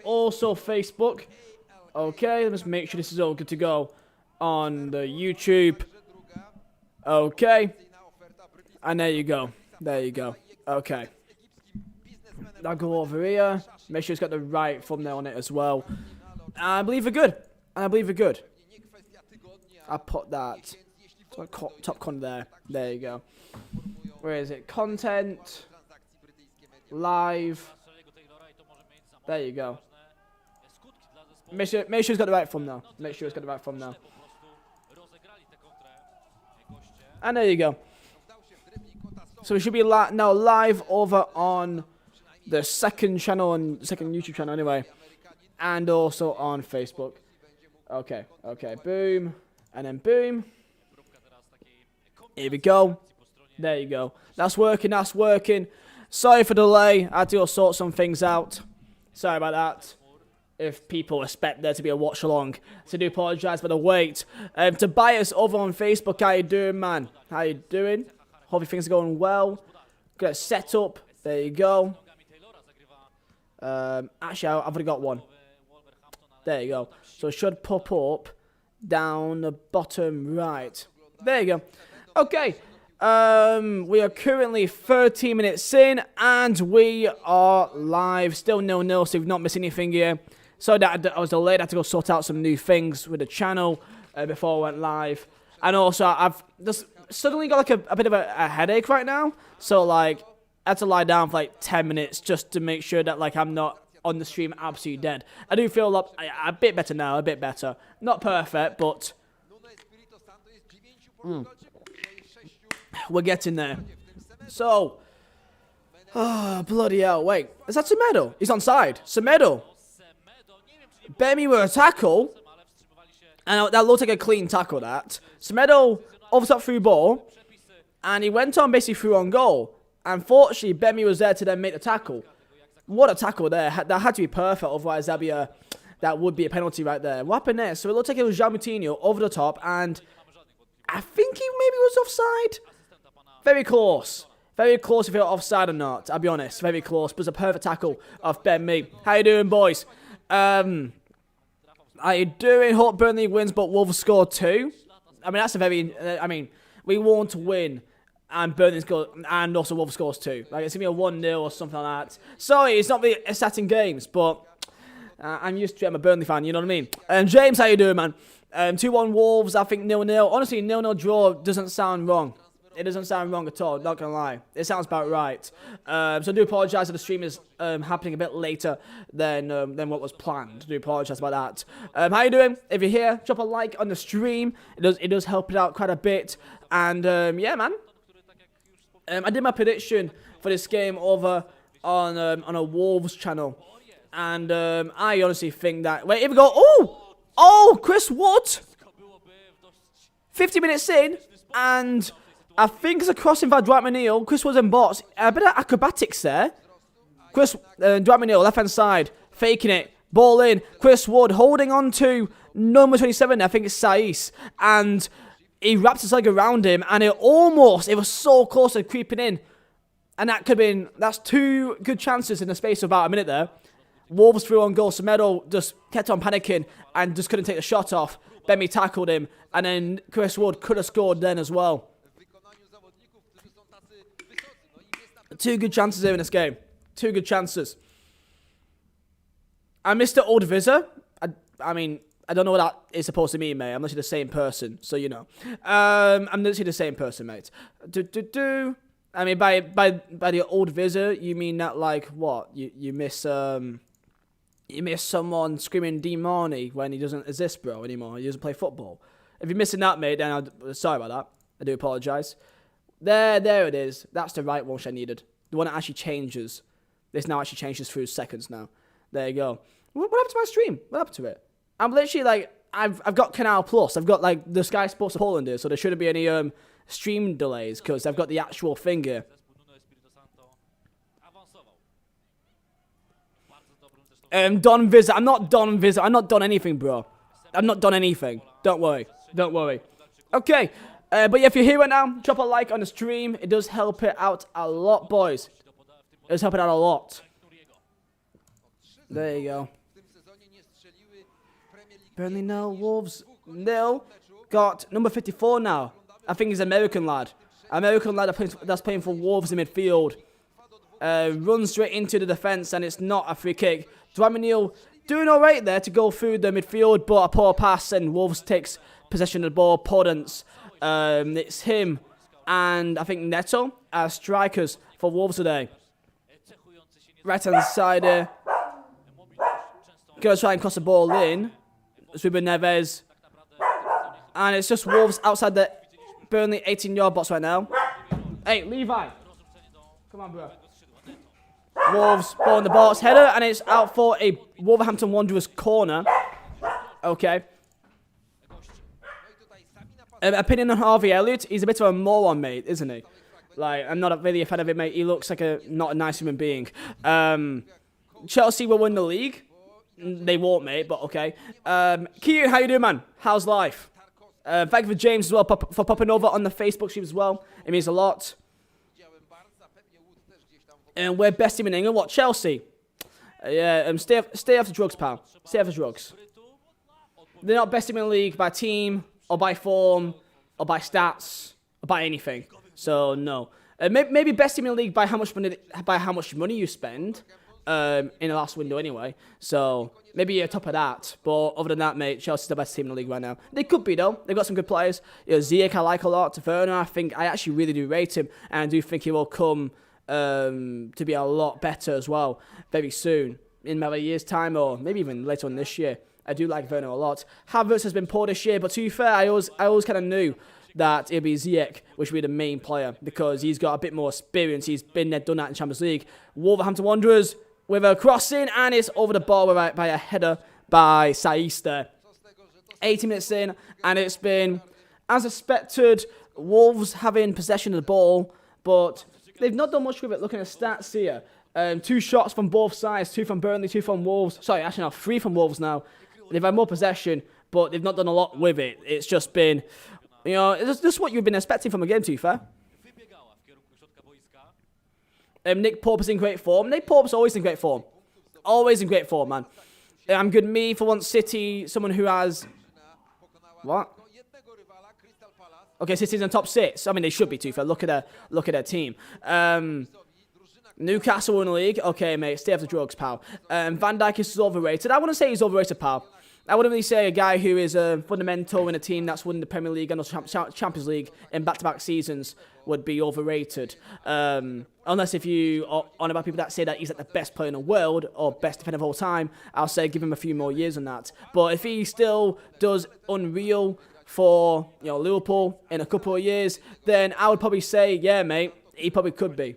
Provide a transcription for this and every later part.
Also Facebook. Okay, let's make sure this is all good to go on the YouTube. Okay. And there you go. There you go. Okay. I'll go over here. Make sure it's got the right thumbnail on it as well. And I believe we're good. And I believe we're good. I'll put that top corner there. There you go. Where is it? Content. Live. There you go. Make sure it's got the right thumbnail. Make sure it's got the right thumbnail. And there you go. So we should be now live over on the second channel and second YouTube channel anyway. And also on Facebook. Okay, okay, boom. And then boom. Here we go. There you go. That's working, that's working. Sorry for the delay. I had to go sort some things out. Sorry about that. If people expect there to be a watch along. So I do apologise for the wait. Tobias over on Facebook, how you doing, man? How you doing? Hope things are going well. Get it set up. There you go. Actually, I've already got one. There you go. So it should pop up down the bottom right. There you go. Okay. We are currently 13 minutes in, and we are live. Still 0-0, so we've not missed anything here. So that I was delayed. I had to go sort out some new things with the channel before I went live. And also, I've just suddenly got like a bit of a headache right now. So like, I had to lie down for like 10 minutes just to make sure that like I'm not on the stream absolutely dead. I do feel a bit better now, a bit better. Not perfect, but we're getting there. So, bloody hell, wait. Is that Semedo? He's on side. Semedo. Bemi with a tackle. And that looked like a clean tackle, that. Semedo overtopped through ball. And he went on basically through on goal. Unfortunately, Bemi was there to then make the tackle. What a tackle there. That had to be perfect, otherwise that would be a penalty right there. What happened there? So it looked like it was João Moutinho over the top, and I think he maybe was offside. Very close. Very close if you're offside or not, I'll be honest. Very close, but it's a perfect tackle of Bemi. How you doing, boys? How you doing? Hope Burnley wins, but Wolves score 2. I mean, that's a very... we won't win. And Burnley scores, and also Wolves scores 2. Like, it's going to be a 1-0 or something like that. Sorry, it's not really exciting games, but I'm used to it. I'm a Burnley fan, you know what I mean? James, how you doing, man? 2-1 Wolves, I think 0-0. Honestly, 0-0 draw doesn't sound wrong. It doesn't sound wrong at all, not going to lie. It sounds about right. So I do apologise if the stream is happening a bit later than what was planned. I do apologise about that. How you doing? If you're here, drop a like on the stream. It does help it out quite a bit. And yeah, man. I did my prediction for this game over on a Wolves channel. And I honestly think that... Wait, here we go. Oh! Oh, Chris Wood! 50 minutes in, and I think it's a crossing by Dwight McNeil. Chris Wood's in box. A bit of acrobatics there. Dwight McNeil, left-hand side, faking it. Ball in. Chris Wood holding on to number 27, I think it's Saiss. And he wrapped his leg around him, and it was so close to creeping in. And that's 2 good chances in the space of about a minute there. Wolves threw on goal. Semedo just kept on panicking and just couldn't take the shot off. Bemi tackled him, and then Chris Wood could have scored then as well. 2 good chances here in this game. 2 good chances. And Mr. Oldvizer, I mean, I don't know what that is supposed to mean, mate. I'm literally the same person, so you know. I'm literally the same person, mate. I mean, by the Oldvizer, you mean that like what? You miss someone screaming D-Marnie when he doesn't exist, bro, anymore. He doesn't play football. If you're missing that, mate, then sorry about that. I do apologise. There it is. That's the right one which I needed. The one that actually changes. This now actually changes through seconds now. There you go. What happened to my stream? What happened to it? I'm literally like, I've got Canal Plus. I've got like the Sky Sports of Poland here, so there shouldn't be any stream delays because I've got the actual thing here. Don Visit. I'm not Don Visit. I'm not done anything, bro. I'm not done anything. Don't worry. Don't worry. Okay. But yeah, if you're here right now, drop a like on the stream. It does help it out a lot, boys. It does help it out a lot. There you go. Burnley nil, Wolves nil. Got number 54 now. I think he's an American lad. American lad that's playing for Wolves in midfield. Runs straight into the defence and it's not a free kick. Dwight McNeil doing alright there to go through the midfield, but a poor pass and Wolves takes possession of the ball. Podence. It's him and I think Neto as strikers for Wolves today. Right hand side here. Gonna try and cross the ball in. Ruben Neves. And it's just Wolves outside the Burnley 18-yard box right now. Hey, Levi. Come on, bro. Wolves ball in the box. Header, and it's out for a Wolverhampton Wanderers corner. Okay. Opinion on Harvey Elliott. He's a bit of a moron, mate, isn't he? Like, I'm not really a fan of it, mate. He looks like not a nice human being. Chelsea will win the league. They won't, mate, but okay. Keaton, how you doing, man? How's life? Thank you for James as well for popping over on the Facebook stream as well. It means a lot. And we're best team in England. What, Chelsea? Yeah, stay off the drugs, pal. Stay off the drugs. They're not best team in the league by team, or by form, or by stats, or by anything. So, no. Maybe best team in the league by how much money you spend. In the last window anyway, so maybe you're top of that. But other than that, mate, Chelsea's the best team in the league right now. They could be though. They've got some good players. Ziyech I like a lot. Werner, I actually really do rate him, and I do think he will come to be a lot better as well very soon in maybe a year's time or maybe even later on this year. I do like Werner a lot. Havertz has been poor this year, but to be fair, I always kind of knew that it'd be Ziyech, which would be the main player because he's got a bit more experience. He's been there, done that in Champions League. Wolverhampton Wanderers with a crossing, and it's over the bar by a header by Saiz there. 80 minutes in, and it's been, as expected, Wolves having possession of the ball, but they've not done much with it. Looking at stats here, 2 shots from both sides, 2 from Burnley, 2 from Wolves. Sorry, actually now 3 from Wolves now. They've had more possession, but they've not done a lot with it. It's just been, it's just what you've been expecting from a game, to be fair. Nick Pope is in great form. Nick Pope's always in great form. Always in great form, man. I'm good. Me, for once, City, someone who has... What? Okay, City's in top 6. I mean, they should be, too fair. Look at their team. Newcastle in the league. Okay, mate, stay off the drugs, pal. Van Dijk is overrated. I wouldn't say he's overrated, pal. I wouldn't really say a guy who is fundamental in a team that's won the Premier League and also Champions League in back-to-back seasons would be overrated. Unless if you are on about people that say that he's like the best player in the world or best defender of all time, I'll say give him a few more years on that. But if he still does unreal for Liverpool in a couple of years, then I would probably say, yeah, mate, he probably could be.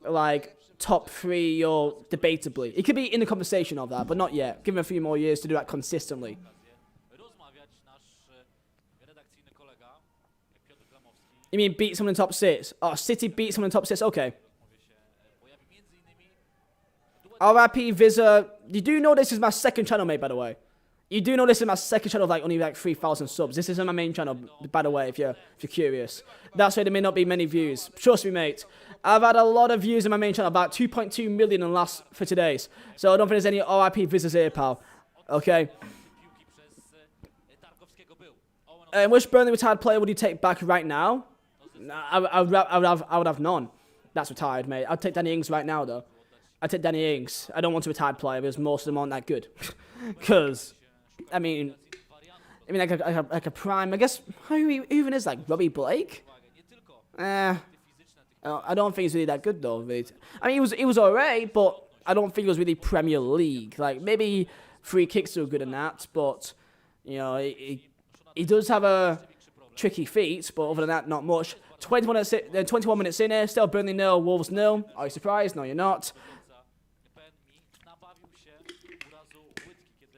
Like, top 3 or debatably. He could be in the conversation of that, but not yet. Give him a few more years to do that consistently. You mean beat someone in top 6? Oh, City beat someone in top 6? Okay. RIP Visa. You do know this is my second channel, mate, by the way. You do know this is my second channel of only 3,000 subs. This isn't my main channel, by the way, if you're curious. That's why there may not be many views. Trust me, mate. I've had a lot of views on my main channel, about 2.2 million in the last 30 days. So I don't think there's any RIP Visas here, pal. Okay. Which Burnley retired player would you take back right now? I would have none. That's retired, mate. I'd take Danny Ings right now, though. I'd take Danny Ings. I don't want a retired player because most of them aren't that good. Because, I mean, like a prime, I guess, who even is, like, Robbie Blake? I don't think he's really that good, though. Really. I mean, he was alright, but I don't think he was really Premier League. Like, maybe free kicks are good in that, but, he does have a tricky feet, but other than that, not much. 21 minutes in here, still Burnley 0, Wolves 0. Are you surprised? No, you're not.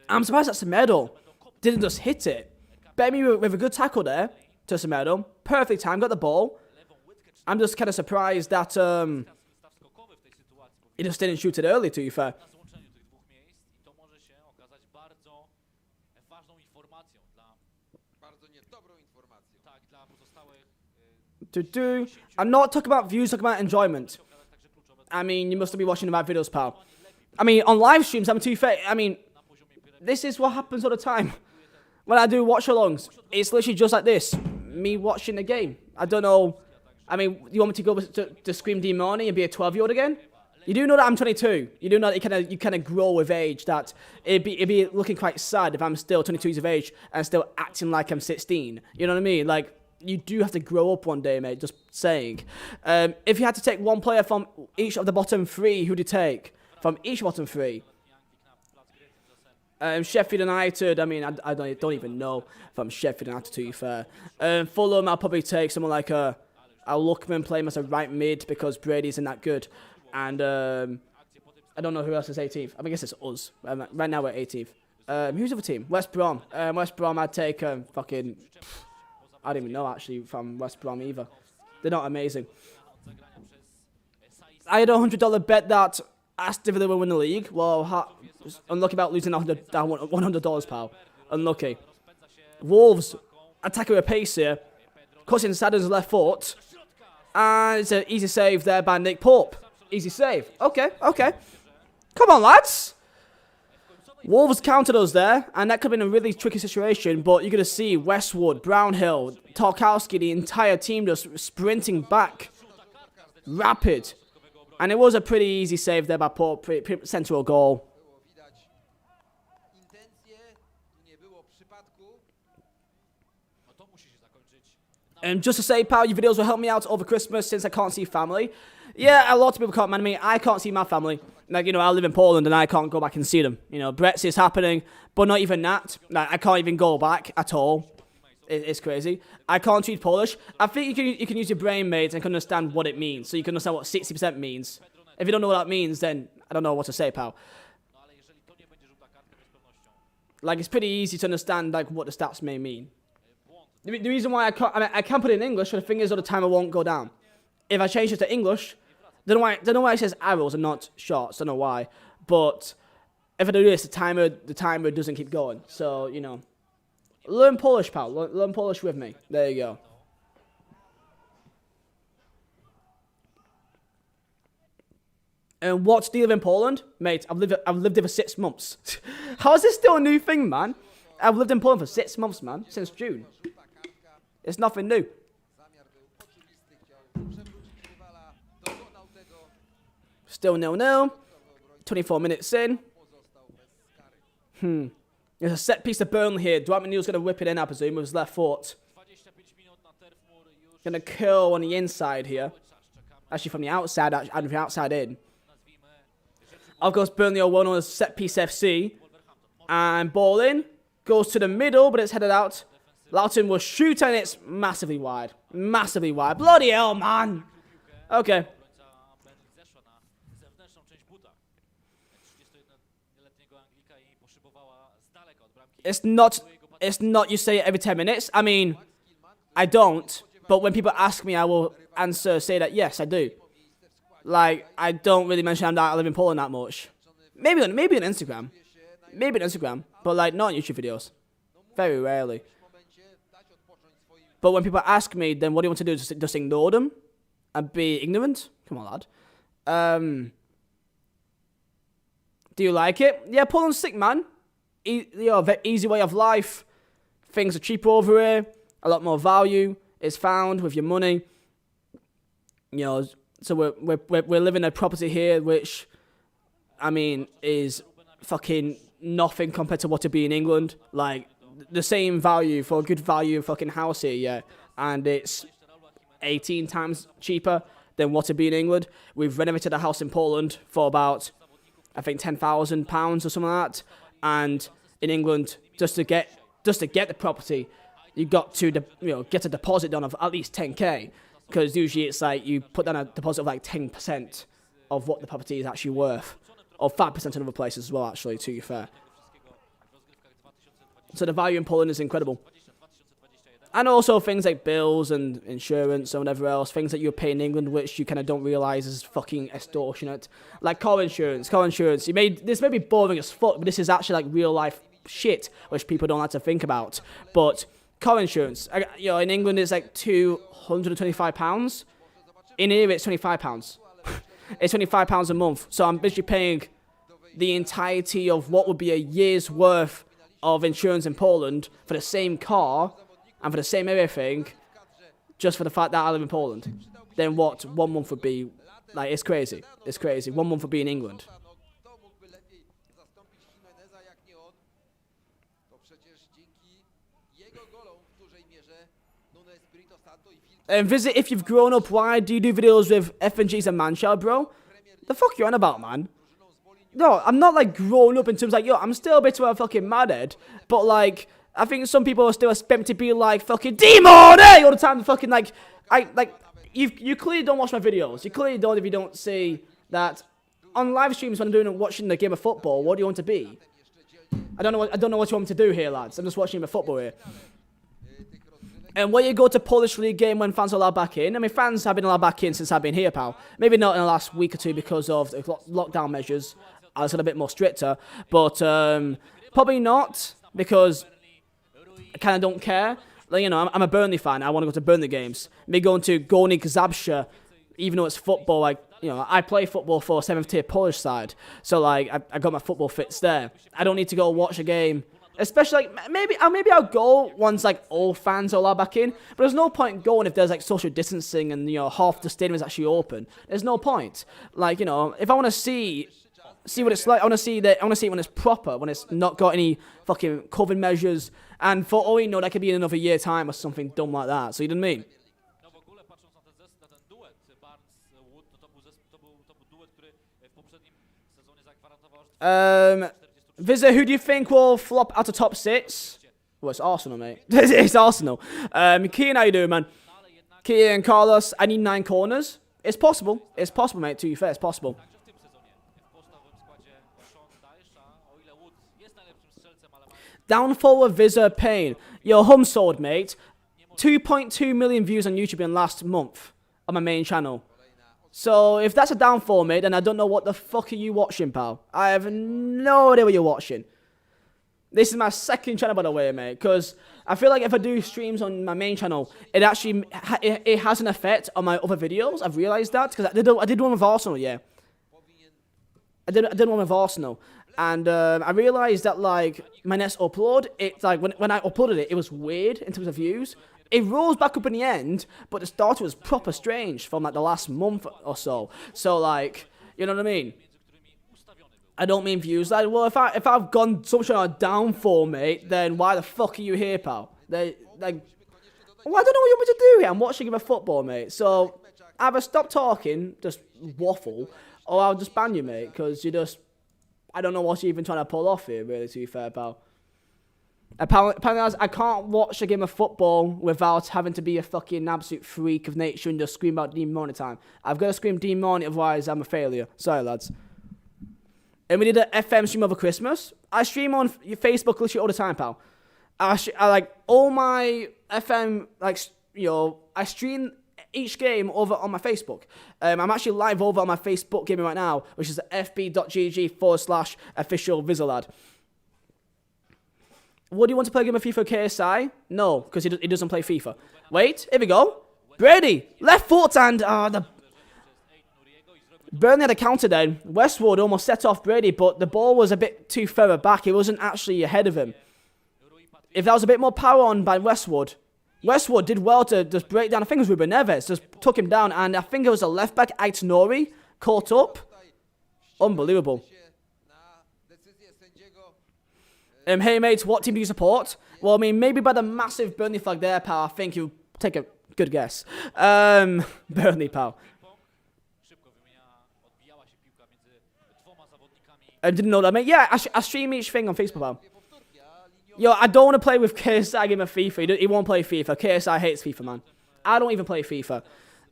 I'm surprised that Semedo didn't just hit it. Bemi with a good tackle there to Semedo. Perfect time, got the ball. I'm just kind of surprised that he just didn't shoot it early, to be fair. I'm not talking about views, talking about enjoyment. I mean, you must be watching the right videos, pal. I mean, on live streams, I'm too fair. I mean, this is what happens all the time. When I do watch-alongs, it's literally just like this. Me watching the game. I don't know. I mean, you want me to go to Scream Demoni and be a 12-year-old again? You do know that I'm 22. You do know that you kind of grow with age. That it'd be looking quite sad if I'm still 22 years of age and still acting like I'm 16. You know what I mean? Like, you do have to grow up one day, mate. Just saying. If you had to take one player from each of the bottom three, who'd you take? From each bottom three? Sheffield United, I mean, I don't even know from Sheffield United, to be fair. Fulham, I'll probably take someone like a Lookman, play him as a right mid because Brady isn't that good. And I don't know who else is 18th. I guess it's us. Right now we're 18th. Who's the other team? West Brom. West Brom, I'd take fucking... I don't even know, actually, from West Brom either. They're not amazing. I had a $100 bet that Aston Villa will win the league. Well, unlucky about losing $100, pal. Unlucky. Wolves attacking with pace here. Crossing Sadden's left foot. And it's an easy save there by Nick Pope. Easy save. Okay. Come on, lads. Wolves countered us there, and that could have been a really tricky situation, but you're going to see Westwood, Brownhill, Tarkowski, the entire team just sprinting back. Rapid. And it was a pretty easy save there by Pope, pretty central goal. And just to say, pal, your videos will help me out over Christmas since I can't see family. Yeah, a lot of people can't man me. I can't see my family. Like, I live in Poland and I can't go back and see them. Brexit's happening, but not even that. Like, I can't even go back at all. It's crazy. I can't read Polish. I think you can use your brain, mate, and can understand what it means. So you can understand what 60% means. If you don't know what that means, then I don't know what to say, pal. Like, it's pretty easy to understand, like, what the stats may mean. The reason why I can put it in English, but the thing is, all the timer won't go down. If I change it to English, don't know why it says arrows and not shots. Don't know why, but if I do this, the timer doesn't keep going. So learn Polish, pal. Learn Polish with me. There you go. And what's the deal in Poland, mate? I've lived here for 6 months. How is this still a new thing, man? I've lived in Poland for 6 months, man, since June. It's nothing new. Still 0-0. 24 minutes in. There's a set piece of Burnley here. Dwight McNeil's going to whip it in, I presume, with his left foot. Going to curl on the inside here. Actually, from the outside, and from the outside in. Of course, Burnley are one on a set piece FC. And ball in. Goes to the middle, but it's headed out. Loughton will shoot, and it's massively wide. Massively wide. Bloody hell, man. Okay. It's not you say it every 10 minutes. I mean, I don't. But when people ask me, I will say that, yes, I do. Like, I don't really mention that I live in Poland that much. Maybe on Instagram. Maybe on Instagram. But, like, not on YouTube videos. Very rarely. But when people ask me, then what do you want to do? Just ignore them? And be ignorant? Come on, lad. Do you like it? Yeah, Poland's sick, man. Easy way of life. Things are cheaper over here. A lot more value is found with your money. So we're living a property here, which, I mean, is fucking nothing compared to what it'd be in England. Like, the same value for a good value fucking house here, yeah. And it's 18 times cheaper than what it'd be in England. We've renovated a house in Poland for about, I think, £10,000 or something like that. And in England, just to get the property, you got to get a deposit down of at least 10k, because usually it's like you put down a deposit of like 10% of what the property is actually worth, or 5% in other places as well. Actually, to be fair, so the value in Poland is incredible, and also things like bills and insurance and whatever else, things that you pay in England, which you kind of don't realise is fucking extortionate, like car insurance. This may be boring as fuck, but this is actually like real life shit, which people don't like to think about. But car insurance, in England it's like £225. In here it's £25. It's £25 a month. So I'm basically paying the entirety of what would be a year's worth of insurance in Poland for the same car and for the same everything, just for the fact that I live in Poland, then what 1 month would be, like, it's crazy. It's crazy. 1 month would be in England. And visit if you've grown up. Why do you do videos with FNGs and Manchild, bro? The fuck you on about, man? No, I'm not, like, grown up in terms like, yo, I'm still a bit of a fucking madhead, but, like, I think some people still expect to be, like, fucking demon, all the time, fucking, like, you clearly don't watch my videos. You clearly don't if you don't see that on live streams when I'm watching the game of football. What do you want to be? I don't know what you want me to do here, lads. I'm just watching the football here. And when you go to Polish league game when fans are allowed back in, I mean, fans have been allowed back in since I've been here, pal. Maybe not in the last week or two because of the lockdown measures. I was a bit more stricter, but probably not because I kind of don't care. Like, you know, I'm a Burnley fan. I want to go to Burnley games. Me going to Górnik Zabrze, even though it's football, like, you know, I play football for 7th tier Polish side, so like I got my football fits there. I don't need to go watch a game. Especially, like, maybe I'll go once, like, all fans are allowed back in. But there's no point going if there's, like, social distancing and, you know, half the stadium is actually open. There's no point. Like, you know, if I want to see what it's like, I want to see it when it's proper, when it's not got any fucking COVID measures. And for all you know, that could be in another year time or something dumb like that. So you know what I mean? Visa, who do you think will flop out of top 6? Well, it's Arsenal, mate. It's Arsenal. Kian, how you doing, man? Kian, Carlos, I need 9 corners. It's possible. It's possible, mate, to be fair. It's possible. Downfall of Visa Pain. Yo, hum sold, mate. 2.2 million views on YouTube in last month on my main channel. So, if that's a downfall, mate, then I don't know what the fuck are you watching, pal. I have no idea what you're watching. This is my second channel, by the way, mate, because I feel like if I do streams on my main channel, it actually it has an effect on my other videos. I've realised that, because I did one with Arsenal, yeah. I did one with Arsenal, and I realised that, like, my next upload, it's like, when I uploaded it, it was weird in terms of views. It rolls back up in the end, but the start was proper strange from, like, the last month or so. So, like, you know what I mean? I don't mean views. Like, well, if I've gone so much on a downfall, mate, then why the fuck are you here, pal? Well, I don't know what you want me to do here. I'm watching a football, mate. So, either stop talking, just waffle, or I'll just ban you, mate, because you just... I don't know what you're even trying to pull off here, really, to be fair, pal. Apparently, I can't watch a game of football without having to be a fucking absolute freak of nature and just scream out Demon Money time. I've got to scream Demon Money, otherwise I'm a failure. Sorry, lads. And we did an FM stream over Christmas. I stream on Facebook literally all the time, pal. I like, all my FM, like, you know, I stream each game over on my Facebook. I'm actually live over on my Facebook gaming right now, which is fb.gg/official Vizolad. Would you want to play a game of FIFA KSI? No, because he doesn't play FIFA. Wait, here we go. Brady, left foot and... Burnley had a counter then. Westwood almost set off Brady, but the ball was a bit too further back. It wasn't actually ahead of him. If there was a bit more power on by Westwood did well to just break down. I think it was Ruben Neves, just took him down, and I think it was a left-back, Aitonori, caught up. Unbelievable. Hey, mates, what team do you support? Well, I mean, maybe by the massive Burnley flag there, pal, I think you'll take a good guess. Burnley, pal. I didn't know that, mate. Yeah, I stream each thing on Facebook, pal. Yo, I don't want to play with KSI game of FIFA. He won't play FIFA. KSI hates FIFA, man. I don't even play FIFA.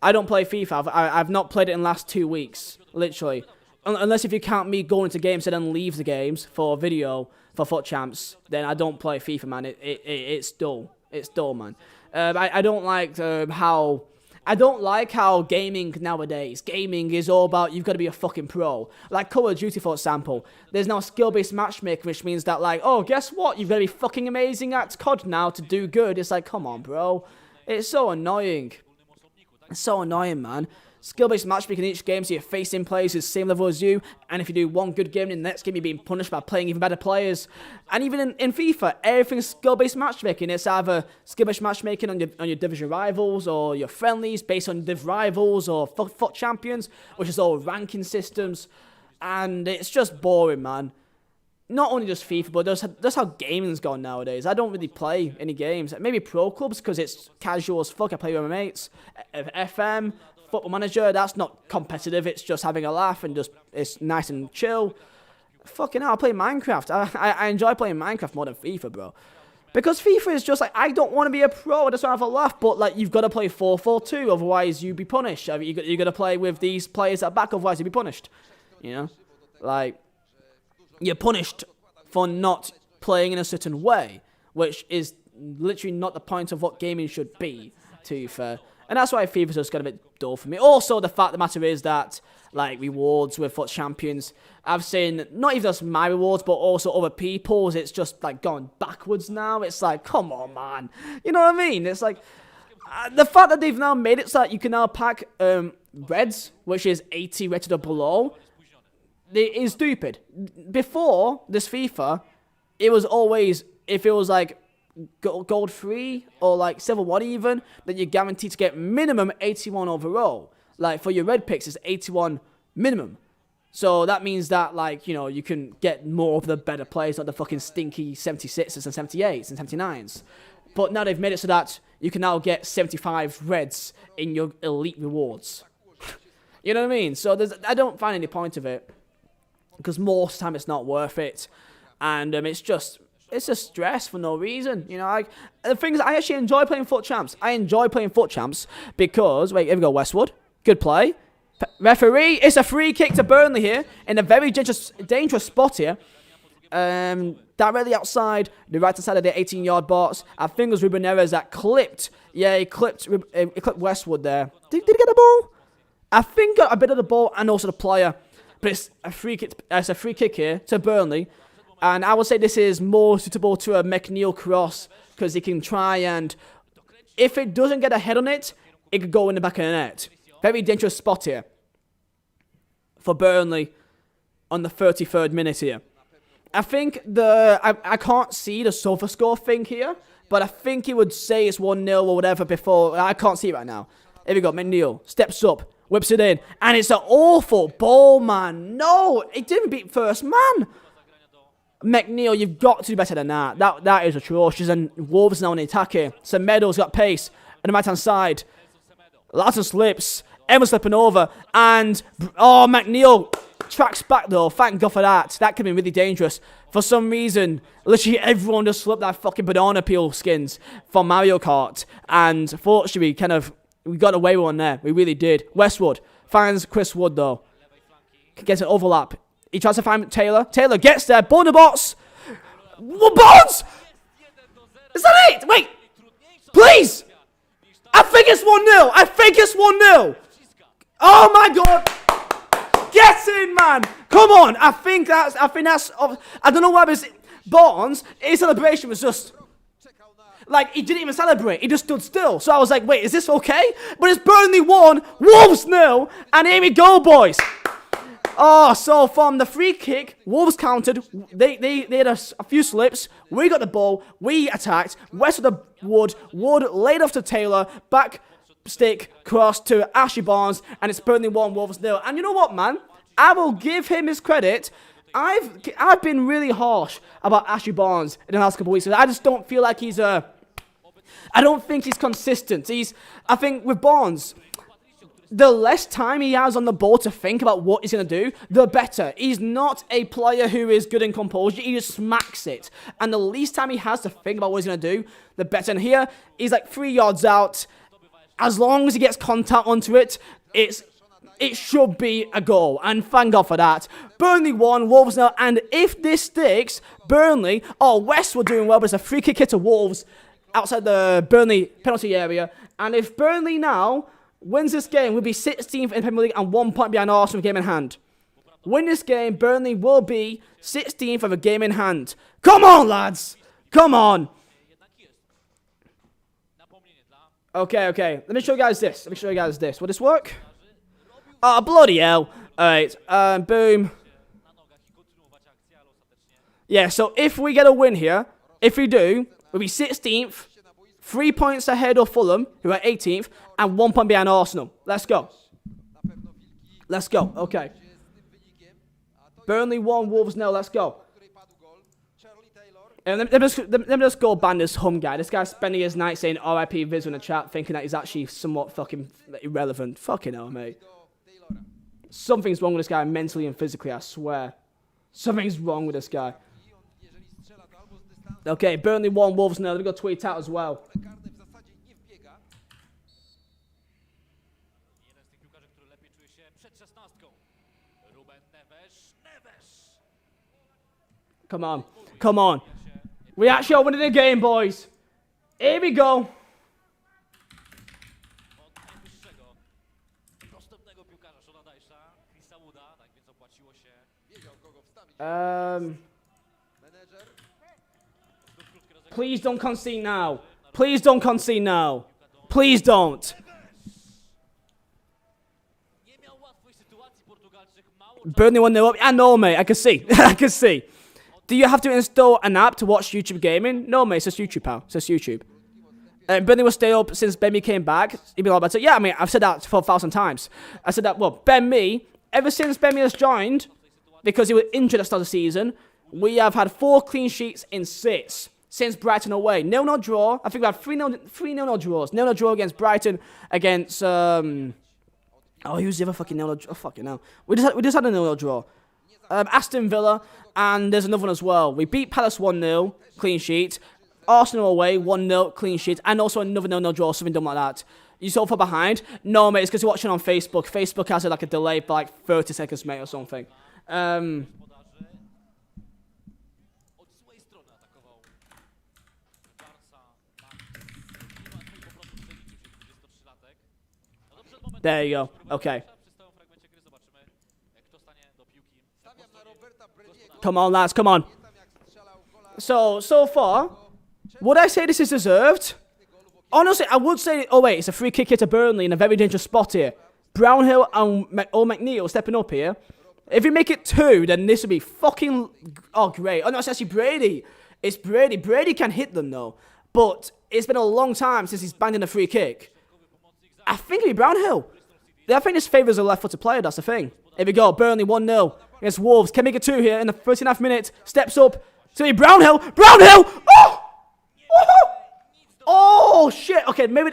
I don't play FIFA. I've not played it in the last 2 weeks, literally. Unless if you count me going to games and then leave the games for video for FUT Champs, then I don't play FIFA, man. It's dull. It's dull, man. I don't like how... I don't like how gaming nowadays, gaming is all about you've got to be a fucking pro. Like Call of Duty, for example, there's now skill-based matchmaking, which means that, like, oh, guess what? You've got to be fucking amazing at COD now to do good. It's like, come on, bro. It's so annoying. It's so annoying, man. skill-based matchmaking in each game, so you're facing players who's same level as you, and if you do one good game in the next game, you're being punished by playing even better players. And even in FIFA, everything's skill-based matchmaking. It's either skill-based matchmaking on your division rivals, or your friendlies based on div rivals, or FUT champions, which is all ranking systems, and it's just boring, man. Not only just FIFA, but that's how gaming's gone nowadays. I don't really play any games. Maybe pro clubs, because it's casual as fuck. I play with my mates. FM, Football Manager, that's not competitive. It's just having a laugh and just, it's nice and chill. Fucking hell, I play Minecraft. I enjoy playing Minecraft more than FIFA, bro. Because FIFA is just like, I don't want to be a pro, I just want to have a laugh, but like, you've got to play 4-4-2, otherwise you'd be punished. You got to play with these players at back, otherwise you'd be punished. You know? Like, you're punished for not playing in a certain way, which is literally not the point of what gaming should be, to be fair. And that's why FIFA's just got a bit dull for me. Also, the fact of the matter is that, like, rewards with FUT champions, I've seen, not even just my rewards, but also other people's, it's just, like, going backwards now. It's like, come on, man. You know what I mean? It's like, the fact that they've now made it so that you can now pack reds, which is 80 rated or below, it is stupid. Before this FIFA, it was always, if it was like gold 3 or like silver 1 even, then you're guaranteed to get minimum 81 overall. Like for your red picks, it's 81 minimum. So that means that, like, you know, you can get more of the better players, not the fucking stinky 76s and 78s and 79s. But now they've made it so that you can now get 75 reds in your elite rewards. You know what I mean? So I don't find any point of it, because most of the time it's not worth it, and it's just stress for no reason. You know, the thing is, I actually enjoy playing FUT champs. I enjoy playing FUT champs because, wait, here we go, Westwood, good play. Referee, it's a free kick to Burnley here in a very dangerous spot here. Directly outside the right hand side of the 18-yard box. I think it was Ruben Neves that clipped. Yeah, he clipped Westwood there. Did he get the ball? I think got a bit of the ball and also the player. But it's a free kick. It's a free kick here to Burnley, and I would say this is more suitable to a McNeil cross, because he can try and, if it doesn't get a head on it, it could go in the back of the net. Very dangerous spot here for Burnley on the 33rd minute here. I think I can't see the sofa score thing here, but I think he would say it's 1-0 or whatever before. I can't see it right now. Here we go. McNeil steps up. Whips it in, and it's an awful ball, man. No, it didn't beat first man. McNeil, you've got to do better than that. That is atrocious, and Wolves now on the attack here. Semedo's got pace on the right-hand side. Lassen slips. Emma's slipping over, and, oh, McNeil tracks back, though. Thank God for that. That could be really dangerous. For some reason, literally everyone just slipped that fucking banana peel skins from Mario Kart, and fortunately, we got away with one there. We really did. Westwood finds Chris Wood, though. Gets an overlap. He tries to find Taylor. Taylor gets there. Bonderbots. Bonds! Is that it? Wait. Please. I think it's 1-0. I think it's 1-0. Oh, my God. Get in, man. Come on. I think that's, I don't know why, but Bonds, his celebration was just, like, he didn't even celebrate. He just stood still. So I was like, wait, is this okay? But it's Burnley 1, Wolves 0, and here we go, boys. Oh, so from the free kick, Wolves countered. They had a few slips. We got the ball. We attacked. West of the Wood. Wood laid off to Taylor. Back stick cross to Ashley Barnes, and it's Burnley 1, Wolves 0. And you know what, man? I will give him his credit. I've been really harsh about Ashley Barnes in the last couple of weeks. I just don't feel like he's I don't think he's consistent. I think with Barnes, the less time he has on the ball to think about what he's going to do, the better. He's not a player who is good in composure. He just smacks it. And the least time he has to think about what he's going to do, the better. And here, he's like 3 yards out. As long as he gets contact onto it, it should be a goal. And thank God for that. Burnley 1, Wolves 0. And if this sticks, Burnley, West were doing well, but it's a free kick hit to Wolves outside the Burnley penalty area. And if Burnley now wins this game, we'll be 16th in the Premier League and 1 point behind Arsenal with game in hand. Win this game, Burnley will be 16th with a game in hand. Come on, lads! Come on! Okay. Let me show you guys this. Will this work? Oh, bloody hell. Alright, boom. Yeah, so if we get a win here, if we do, we'll be 16th, 3 points ahead of Fulham, who are 18th, and 1 point behind Arsenal. Let's go. Let's go. Okay. Burnley 1, Wolves 0. Let's go. And let me just go ban this Hum guy. This guy's spending his night saying RIP Viz in the chat, thinking that he's actually somewhat fucking irrelevant. Fucking hell, mate. Something's wrong with this guy mentally and physically, I swear. Something's wrong with this guy. Okay, Burnley 1, Wolves 0. Let me go tweet out as well. Come on. Come on. We actually are winning the game, boys. Here we go. Please don't concede now. Please don't concede now. Please don't. Burnley 1-0 up. I know, mate. I can see. I can see. Do you have to install an app to watch YouTube gaming? No, mate. It's just YouTube, pal. It's just YouTube. Burnley will stay up since Ben Mee came back. He'd be like, about it. Yeah, I mean, I've said that for 1,000 times. I said that, well, Ben Mee, ever since Ben Mee has joined, because he was injured at the start of the season, we have had 4 clean sheets in 6 since Brighton away. 0-0 draw. I think we had 3 0-0 draws. 0-0 draw against Brighton, against, oh, who's the other fucking 0-0 draw? Oh, fucking hell. We just had a 0-0 draw. Aston Villa, and there's another one as well. We beat Palace 1-0, clean sheet. Arsenal away, 1-0, clean sheet. And also another 0-0 draw, something dumb like that. You so far behind? No, mate, it's because you're watching on Facebook. Facebook has like a delay for like 30 seconds, mate, or something. There you go. Okay. Come on, lads. Come on. So far, would I say this is deserved? Honestly, I would say... Oh, wait. It's a free kick here to Burnley in a very dangerous spot here. Brownhill and McNeil stepping up here. If we make it 2, then this would be fucking... Oh, great. Oh, no, it's actually Brady. It's Brady. Brady can hit them, though. But it's been a long time since he's banged in a free kick. I think it'd be Brownhill. I think this favours a left-footed player, that's the thing. Here we go. Burnley 1-0 against Wolves. Can make it 2 here in the 39th minute. Steps up. It's going to be Brownhill. Brownhill! Oh! Oh, shit. Okay, maybe...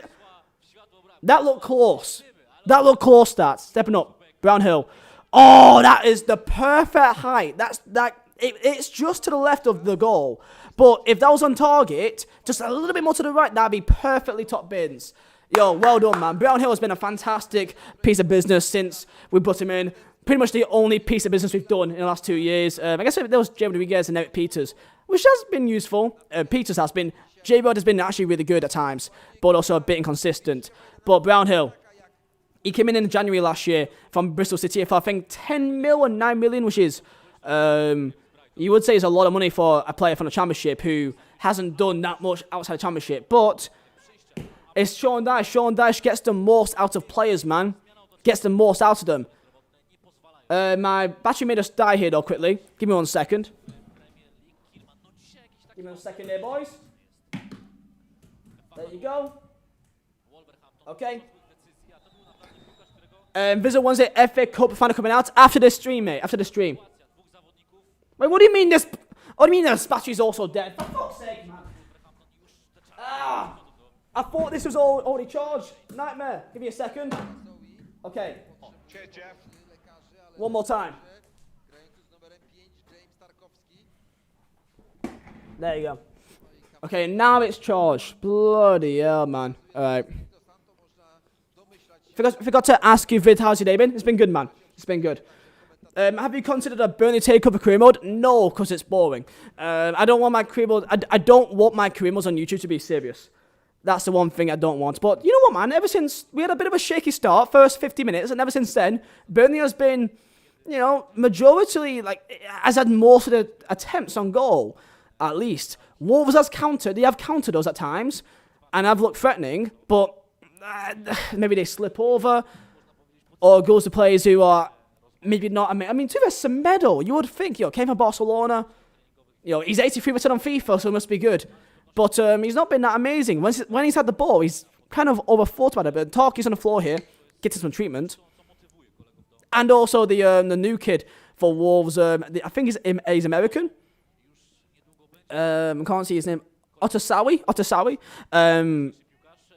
That looked close. That looked close, stats. Stepping up. Brownhill. Oh, that is the perfect height. It's just to the left of the goal. But if that was on target, just a little bit more to the right, that'd be perfectly top bins. Yo, well done, man. Brownhill has been a fantastic piece of business since we put him in. Pretty much the only piece of business we've done in the last 2 years. I guess there was Jamie Rodriguez and Eric Peters, which has been useful. Peters has been. J-Rod has been actually really good at times, but also a bit inconsistent. But Brownhill, he came in January last year from Bristol City for, I think, 10 mil or 9 million, which is, you would say is a lot of money for a player from the Championship who hasn't done that much outside the Championship. But it's Sean Dyche. Sean Dyche gets the most out of players, man. Gets the most out of them. My battery made us die here, though, quickly. Give me 1 second. Give me 1 second there, boys. There you go. Okay. Visit Wednesday FA Cup final coming out after this stream, mate. After the stream. Wait, what do you mean this? What do you mean this battery's also dead? For fuck's sake, man. I thought this was already charged. Nightmare. Give me a second. Okay. Cheers, Jeff. One more time. There you go. Okay, now it's charged. Bloody hell, man. Alright. Forgot to ask you, Vid, how's your day been? It's been good, man. It's been good. Have you considered a Burnley takeover career mode? No, because it's boring. I don't want my career mode. I don't want my career modes on YouTube to be serious. That's the one thing I don't want. But you know what, man? Ever since we had a bit of a shaky start, first 50 minutes, and ever since then, Burnley has been, you know, majority, like, has had most of the attempts on goal, at least. Wolves has countered. They have countered us at times, and have looked threatening, but maybe they slip over. or goes to players who are maybe not. I mean, to be Semedo, you would think, came from Barcelona. He's 83% on FIFA, so it must be good. But he's not been that amazing. When he's had the ball, he's kind of overthought about it. But Tarky's on the floor here, getting some treatment. And also the new kid for Wolves, I think he's American. I can't see his name. Otasawi.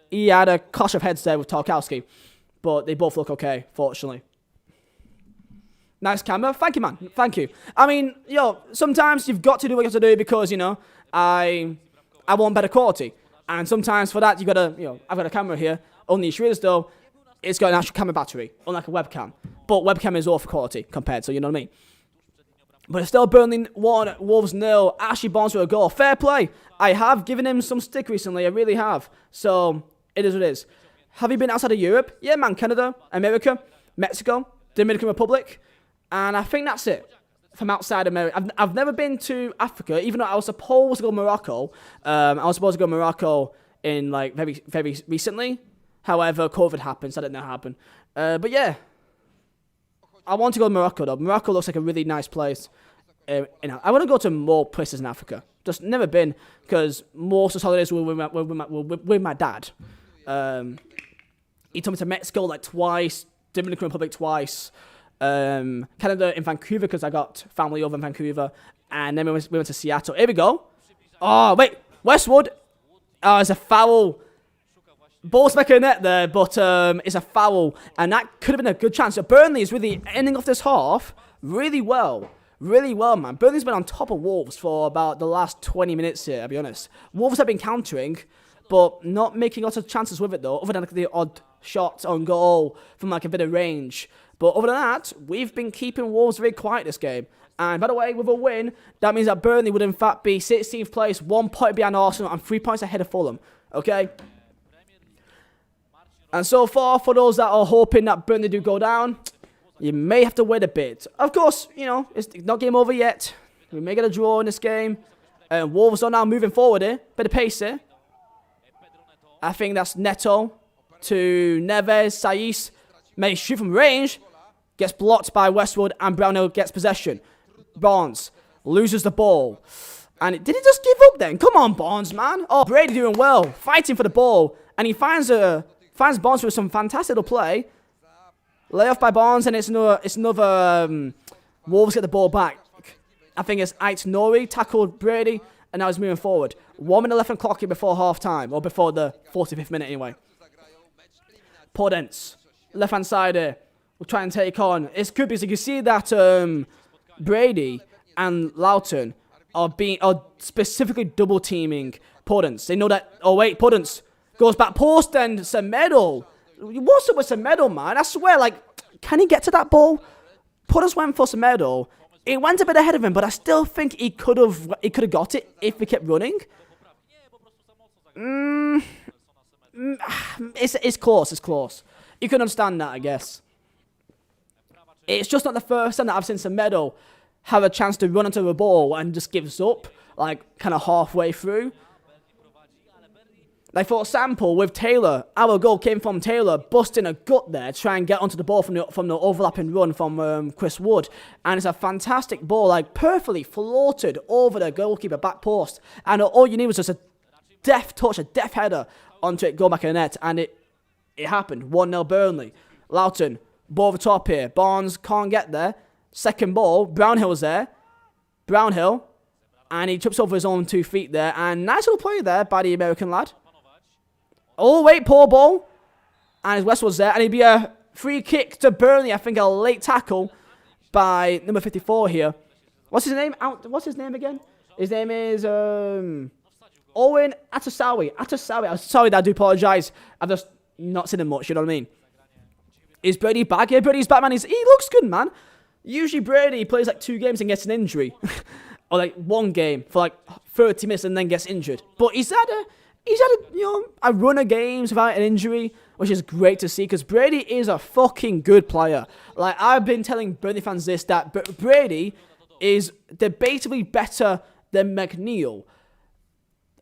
He had a clash of heads there with Tarkowski. But they both look okay, fortunately. Nice camera. Thank you, man. Thank you. I mean, sometimes you've got to do what you have to do because, I want better quality. And sometimes for that, you got to, I've got a camera here. Only issue is, though, it's got an actual camera battery, unlike a webcam. But webcam is all for quality compared, so you know what I mean. But it's still Burnley 1, Wolves 0. Ashley Barnes with a goal. Fair play. I have given him some stick recently. I really have. So, it is what it is. Have you been outside of Europe? Yeah, man. Canada, America, Mexico, Dominican Republic. And I think that's it from outside America. I've never been to Africa, even though I was supposed to go to Morocco. I was supposed to go to Morocco in, very, very recently. However, COVID happened, so I didn't know how it happened. But yeah. I want to go to Morocco, though. Morocco looks like a really nice place. I want to go to more places in Africa. Just never been, because most of the holidays were with my dad. He took me to Mexico twice, Dominican Republic twice, Canada in Vancouver, because I got family over in Vancouver, and then we went to Seattle. Here we go. Oh, wait, Westwood. Oh, it's a foul. Ball's back in net there, but it's a foul, and that could have been a good chance. So Burnley is really ending off this half really well, man. Burnley's been on top of Wolves for about the last 20 minutes here, I'll be honest. Wolves have been countering, but not making lots of chances with it, though, other than the odd shot on goal from a bit of range. But other than that, we've been keeping Wolves very quiet this game. And by the way, with a win, that means that Burnley would in fact be 16th place, 1 point behind Arsenal, and 3 points ahead of Fulham. Okay? And so far, for those that are hoping that Burnley do go down, you may have to wait a bit. Of course, it's not game over yet. We may get a draw in this game. And Wolves are now moving forward here. Bit of pace here. I think that's Neto to Neves. Saiz may shoot from range. Gets blocked by Westwood, and Brownhill gets possession. Barnes loses the ball. And did he just give up then? Come on, Barnes, man. Oh, Brady doing well. Fighting for the ball. And he finds Barnes with some fantastic little play. Layoff by Barnes, and it's another Wolves get the ball back. I think it's Ait Nori tackled Brady, and now he's moving forward. 1 minute left on clock here before half time, or before the 45th minute anyway. Podence, left hand side here, will try and take on. It's good because you can see that Brady and Loughton are specifically double teaming Podence. They know that. Oh wait, Podence goes back post, and Semedo. What's up with Semedo, man? I swear, can he get to that ball? Podence went for Semedo. It went a bit ahead of him, but I still think he could have got it if he kept running. It's close. It's close. You can understand that, I guess. It's just not the first time that I've seen Semedo have a chance to run onto the ball and just gives up, kind of halfway through. For example, with Taylor, our goal came from Taylor busting a gut there to try and get onto the ball from the overlapping run from Chris Wood. And it's a fantastic ball, perfectly floated over the goalkeeper back post. And all you need was just a deft touch, a deft header onto it, go back in the net. And it happened. 1-0 Burnley. Loughton, ball over top here. Barnes can't get there. Second ball, Brownhill's there. Brownhill. And he trips over his own 2 feet there. And nice little play there by the American lad. Oh, wait, poor ball. And Westwood's there. And it'd be a free kick to Burnley. I think a late tackle by number 54 here. What's his name? What's his name again? His name is Owen Atasawi. I'm sorry that I do apologise. I've just not seen him much, you know what I mean? Is Brady back? Yeah, Brady's back, man. He looks good, man. Usually Brady plays 2 games and gets an injury. Or 1 game for 30 minutes and then gets injured. But he's had a run of games without an injury, which is great to see because Brady is a fucking good player. I've been telling Burnley fans this, that Brady is debatably better than McNeil.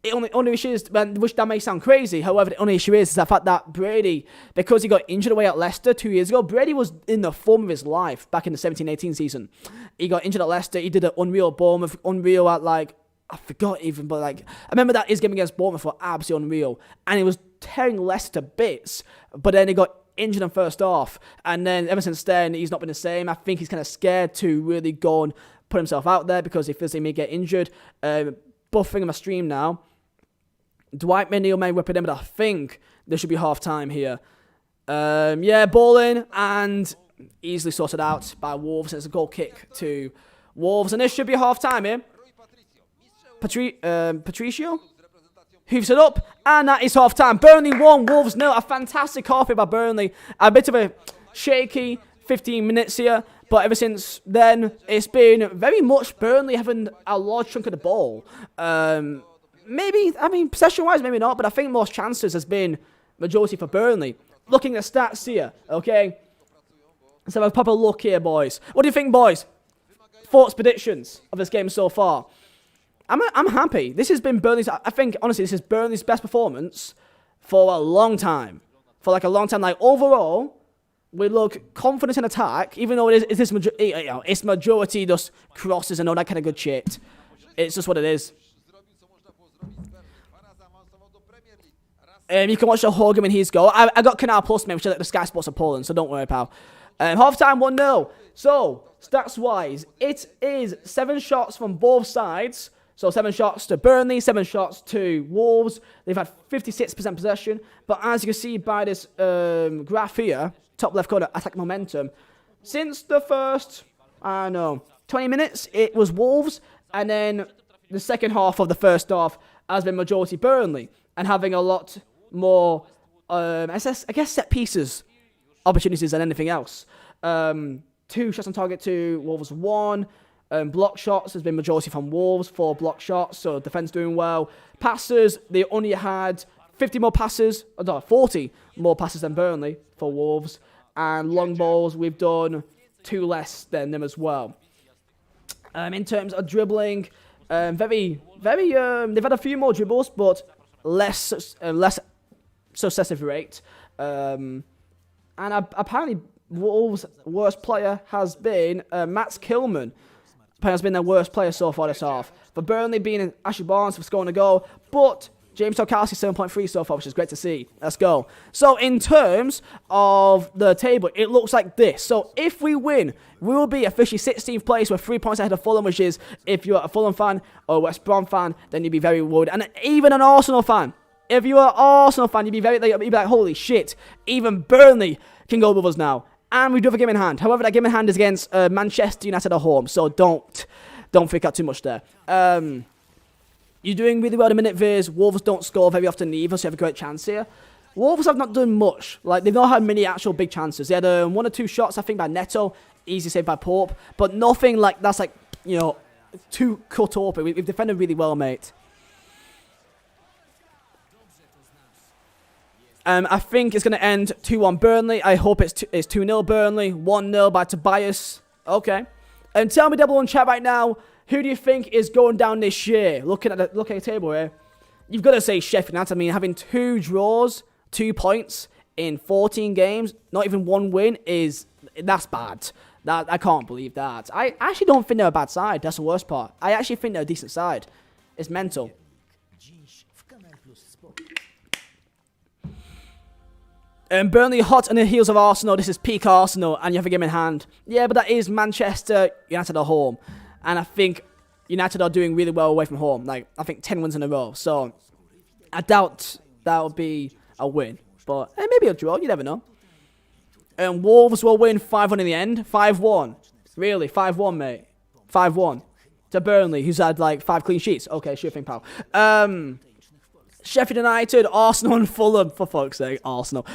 The only issue is, which that may sound crazy, however, the only issue is the fact that Brady, because he got injured away at Leicester 2 years ago, Brady was in the form of his life back in the 17-18 season. He got injured at Leicester, he did an unreal Bournemouth, unreal at like, I forgot even, but like, I remember that his game against Bournemouth was absolutely unreal, and he was tearing Leicester to bits, but then he got injured in first half, and then ever since then, he's not been the same. I think he's kind of scared to really go and put himself out there because he feels he may get injured. Buffing my stream now. Dwight O'Neil may whip it in, but I think there should be half time here. Yeah, ball in and easily sorted out by Wolves. It's a goal kick to Wolves, and this should be half time here. Patricio hooves it up, and that is half time. Burnley 1, Wolves 0. A fantastic half here by Burnley. A bit of a shaky 15 minutes here, but ever since then, it's been very much Burnley having a large chunk of the ball. Maybe, I mean, possession-wise, maybe not, but I think most chances has been majority for Burnley. Looking at stats here, okay? Let's have a proper look here, boys. What do you think, boys? Thoughts, predictions of this game so far? I'm happy. This has been Burnley's, I think, honestly, this is Burnley's best performance for a long time. For like a long time. Like, overall, we look confident in attack, even though it's majority just crosses and all that kind of good shit. It's just what it is. You can watch the whole game in his goal. I got Canal Plus, mate, which is like the Sky Sports of Poland, so don't worry, pal. Half-time 1-0. So, stats-wise, it is 7 shots from both sides. So, 7 shots to Burnley, 7 shots to Wolves. They've had 56% possession. But as you can see by this graph here, top left corner, attack momentum, since the first, 20 minutes, it was Wolves. And then the second half of the first half has been majority Burnley. And having a lot more, I guess, set pieces opportunities than anything else. 2 shots on target to Wolves 1. Block shots has been majority from Wolves, 4 block shots, so defense doing well. Passes, they only had 40 more passes than Burnley for Wolves. And long balls, we've done 2 less than them as well. In terms of dribbling, they've had a few more dribbles, but less successive rate. And apparently, Wolves' worst player has been Matt Kilman. Apparently has been their worst player so far this half. For Burnley being Ashley Barnes for scoring a goal, but James Tarkowski 7.3 so far, which is great to see. Let's go. So in terms of the table, it looks like this. So if we win, we will be officially 16th place with 3 points ahead of Fulham, which is, if you're a Fulham fan or a West Brom fan, then you'd be very worried. And even an Arsenal fan. If you're an Arsenal fan, you'd be like, holy shit, even Burnley can go with us now. And we do have a game in hand. However, that game in hand is against Manchester United at home, so don't freak out too much there. You're doing really well in a minute, Viz. Wolves don't score very often either, so you have a great chance here. Wolves have not done much. Like, they've not had many actual big chances. They had 1 or 2 shots, I think, by Neto. Easy save by Pope. But nothing like that's like, too cut open. We've defended really well, mate. I think it's going to end 2-1 Burnley. I hope it's 2-0 Burnley. 1-0 by Tobias. Okay. And tell me down below in chat right now, who do you think is going down this year? Looking at the table here, you've got to say Sheffield United. I mean, having 2 draws, 2 points in 14 games, not even 1 win that's bad. I can't believe that. I actually don't think they're a bad side. That's the worst part. I actually think they're a decent side. It's mental. Burnley hot on the heels of Arsenal. This is peak Arsenal, and you have a game in hand. Yeah, but that is Manchester United at home. And I think United are doing really well away from home. Like, I think 10 wins in a row. So, I doubt that will be a win. But maybe a draw. You never know. And Wolves will win 5-1 in the end. 5-1. Really? 5-1, mate. 5-1. To Burnley, who's had, like, 5 clean sheets. Okay, sure thing, pal. Sheffield United, Arsenal and Fulham. For fuck's sake, Arsenal,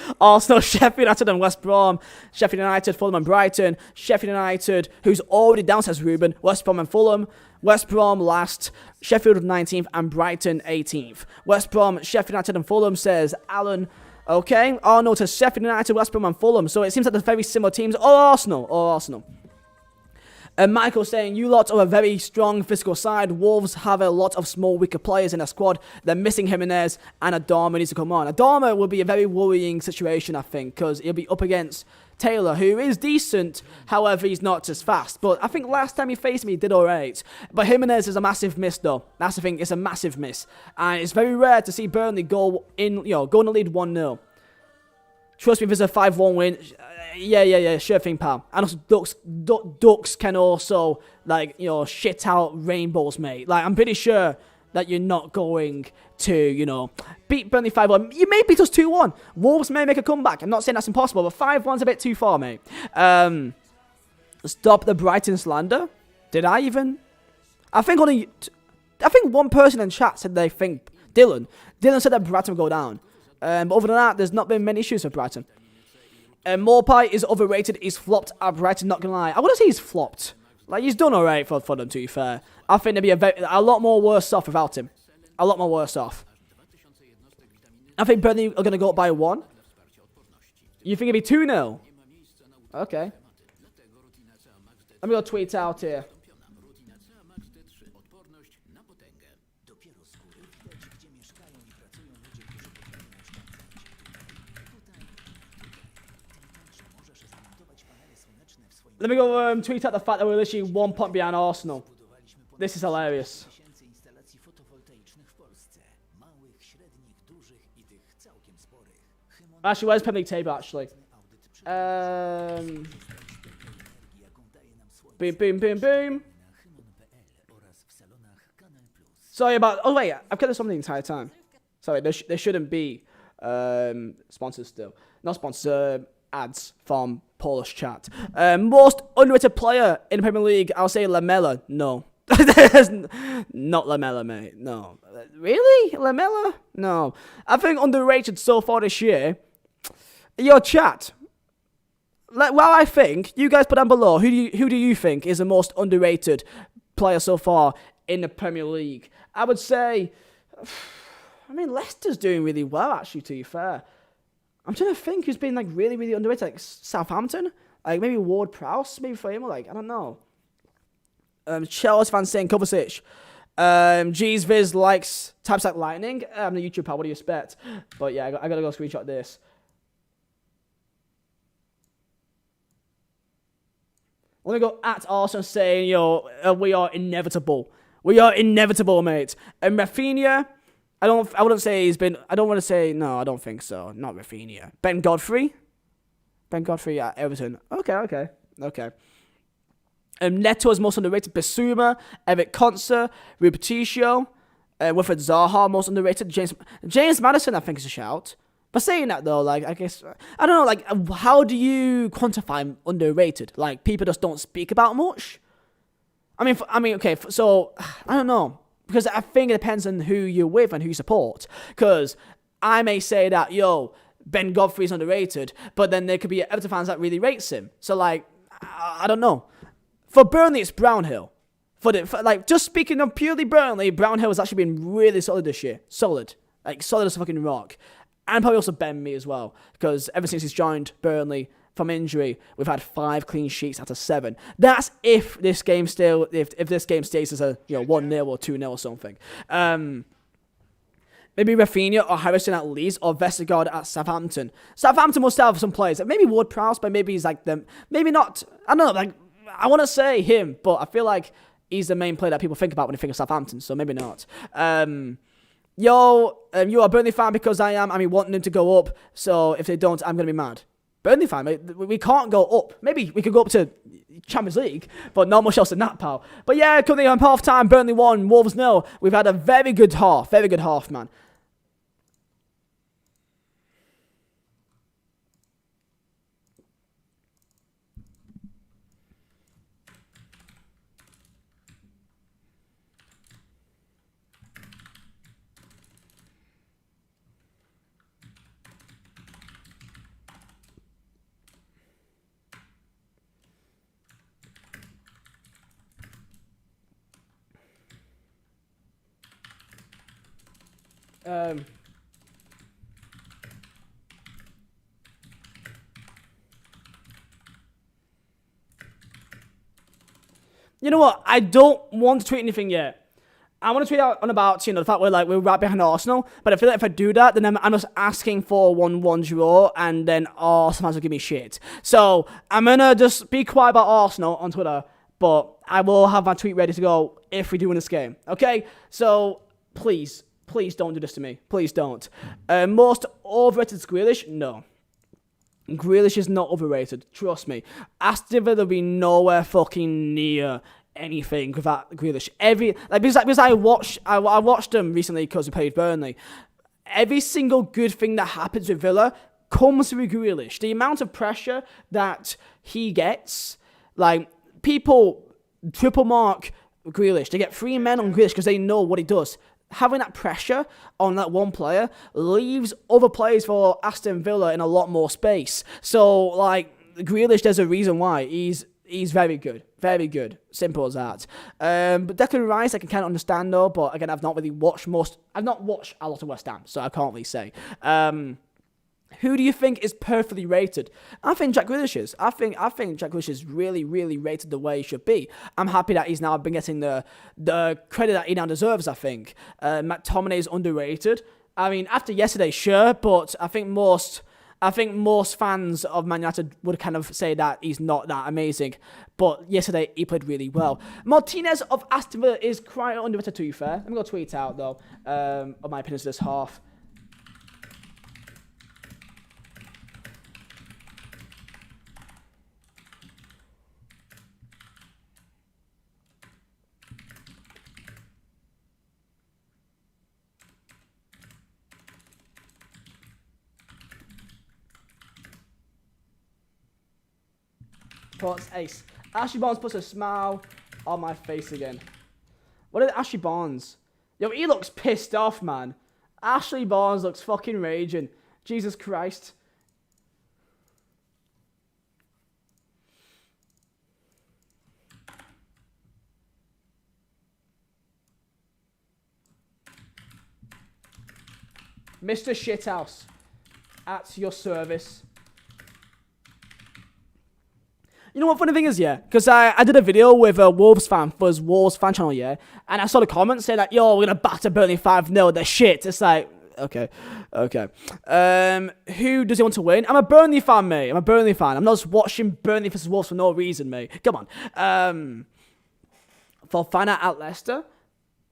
Sheffield United and West Brom. Sheffield United, Fulham and Brighton. Sheffield United, who's already down, says Ruben. West Brom and Fulham. West Brom last. Sheffield 19th and Brighton 18th. West Brom, Sheffield United and Fulham, says Alan. Okay, Arnold says Sheffield United, West Brom and Fulham. So it seems like they're very similar teams. Or Arsenal. And Michael saying, you lot are a very strong physical side. Wolves have a lot of small, weaker players in their squad. They're missing Jimenez, and Adama needs to come on. Adama will be a very worrying situation, I think, because he'll be up against Taylor, who is decent. However, he's not as fast. But I think last time he faced me, he did alright. But Jimenez is a massive miss, though. That's the thing. It's a massive miss. And it's very rare to see Burnley go in the lead 1-0. Trust me, if it's a 5-1 win, yeah, sure thing, pal. And also, ducks can also, like, shit out rainbows, mate. Like, I'm pretty sure that you're not going to, beat Burnley 5-1. You may beat us 2-1. Wolves may make a comeback. I'm not saying that's impossible, but 5-1's a bit too far, mate. Stop the Brighton slander. Did I even? I think one person in chat said they think Dylan said that Brighton will go down. But other than that, there's not been many issues for Brighton. Morpie is overrated. He's flopped at Brighton, not gonna lie. I wouldn't say he's flopped. Like, he's done alright for them, to be fair. I think they'd be a lot more worse off without him. A lot more worse off. I think Burnley are gonna go up by 1. You think it'd be 2-0? Okay. Let me go tweet out here. Let me go tweet out the fact that we're literally 1 point behind Arsenal. This is hilarious. Actually, where's Premier League table, actually? Boom. Sorry about... Oh, wait. I've kept this on the entire time. Sorry, there shouldn't be sponsors still. Not sponsors, ads from Polish chat. Most underrated player in the Premier League, I'll say Lamela. No. Not Lamela, mate. No. Really? Lamela? No. I think underrated so far this year. Your chat. Well, I think you guys put down below. Who do you think is the most underrated player so far in the Premier League? I would say, I mean, Leicester's doing really well, actually, to be fair. I'm trying to think who's been, like, really, really underrated. Like, Southampton? Like, maybe Ward-Prowse, maybe for him, or, like, I don't know. Chelsea fan saying Kovacic. G's Viz types like lightning. I'm the YouTube pal, what do you expect? But, yeah, I gotta go screenshot this. Let me go at Arsenal saying, we are inevitable. We are inevitable, mate. And Rafinha, I wouldn't say he's been, I don't want to say, no, I don't think so. Not Rafinha. Ben Godfrey at Everton. Okay. Neto is most underrated. Bissouma, Eric Konsa, Rupetitio, Wilfred Zaha, most underrated. James Maddison, I think, is a shout. But saying that, though, like, I guess, I don't know, like, how do you quantify underrated? Like, people just don't speak about much? I mean, okay, so, I don't know. Because I think it depends on who you're with and who you support. Because I may say that, Ben Godfrey's underrated, but then there could be Everton fans that really rates him. So, like, I don't know. For Burnley, it's Brownhill. For just speaking of purely Burnley, Brownhill has actually been really solid this year. Solid. Like, solid as a fucking rock. And probably also Ben Mee as well. Because ever since he's joined Burnley from injury, we've had 5 clean sheets out of 7. That's if this game if this game stays as a 1-0 or 2-0 or something. Maybe Rafinha or Harrison at Leeds or Vestergaard at Southampton. Southampton must have some players. Maybe Ward-Prowse, but maybe he's like them. Maybe not. I don't know. Like, I want to say him, but I feel like he's the main player that people think about when they think of Southampton. So maybe not. You are a Burnley fan because I am. I mean, wanting them to go up. So if they don't, I'm going to be mad. Burnley fan, mate, we can't go up. Maybe we could go up to Champions League, but not much else than that, pal. But yeah, currently on half time, Burnley 1, Wolves 0. We've had a very good half, man. You know what? I don't want to tweet anything yet. I want to tweet out on about, the fact we're right behind Arsenal. But I feel like if I do that, then I'm just asking for a 1-1 draw, and then Arsenal will give me shit. So I'm going to just be quiet about Arsenal on Twitter, but I will have my tweet ready to go if we do win this game. Okay? So please don't do this to me. Please don't. Most overrated is Grealish? No. Grealish is not overrated. Trust me. Aston Villa will be nowhere fucking near anything without Grealish. Because I watched them recently because we played Burnley. Every single good thing that happens with Villa comes through Grealish. The amount of pressure that he gets, like, people triple mark Grealish. They get 3 men on Grealish because they know what he does. Having that pressure on that one player leaves other players for Aston Villa in a lot more space. So, like, Grealish, there's a reason why. He's very good. Very good. Simple as that. But Declan Rice, I can kind of understand, though. But, again, I've not watched a lot of West Ham, so I can't really say. Who do you think is perfectly rated? I think Jack Grealish is. I think Jack Grealish is really, really rated the way he should be. I'm happy that he's now been getting the credit that he now deserves, I think. McTominay is underrated. I mean, after yesterday, sure, but I think most fans of Man United would kind of say that he's not that amazing. But yesterday, he played really well. Martinez of Aston Villa is quite underrated, to be fair. Let me go tweet out, though, of my opinions of this half. Ace. Ashley Barnes puts a smile on my face again. What is Ashley Barnes? Yo, he looks pissed off, man. Ashley Barnes looks fucking raging. Jesus Christ. Mr. Shithouse, at your service. You know what funny thing is, yeah? Because I did a video with a Wolves fan for his Wolves fan channel, yeah? And I saw the comments saying that, yo, we're going to batter Burnley 5-0. They're shit. It's like, okay. Who does he want to win? I'm a Burnley fan, mate. I'm a Burnley fan. I'm not just watching Burnley versus Wolves for no reason, mate. Come on. Fofana at Leicester.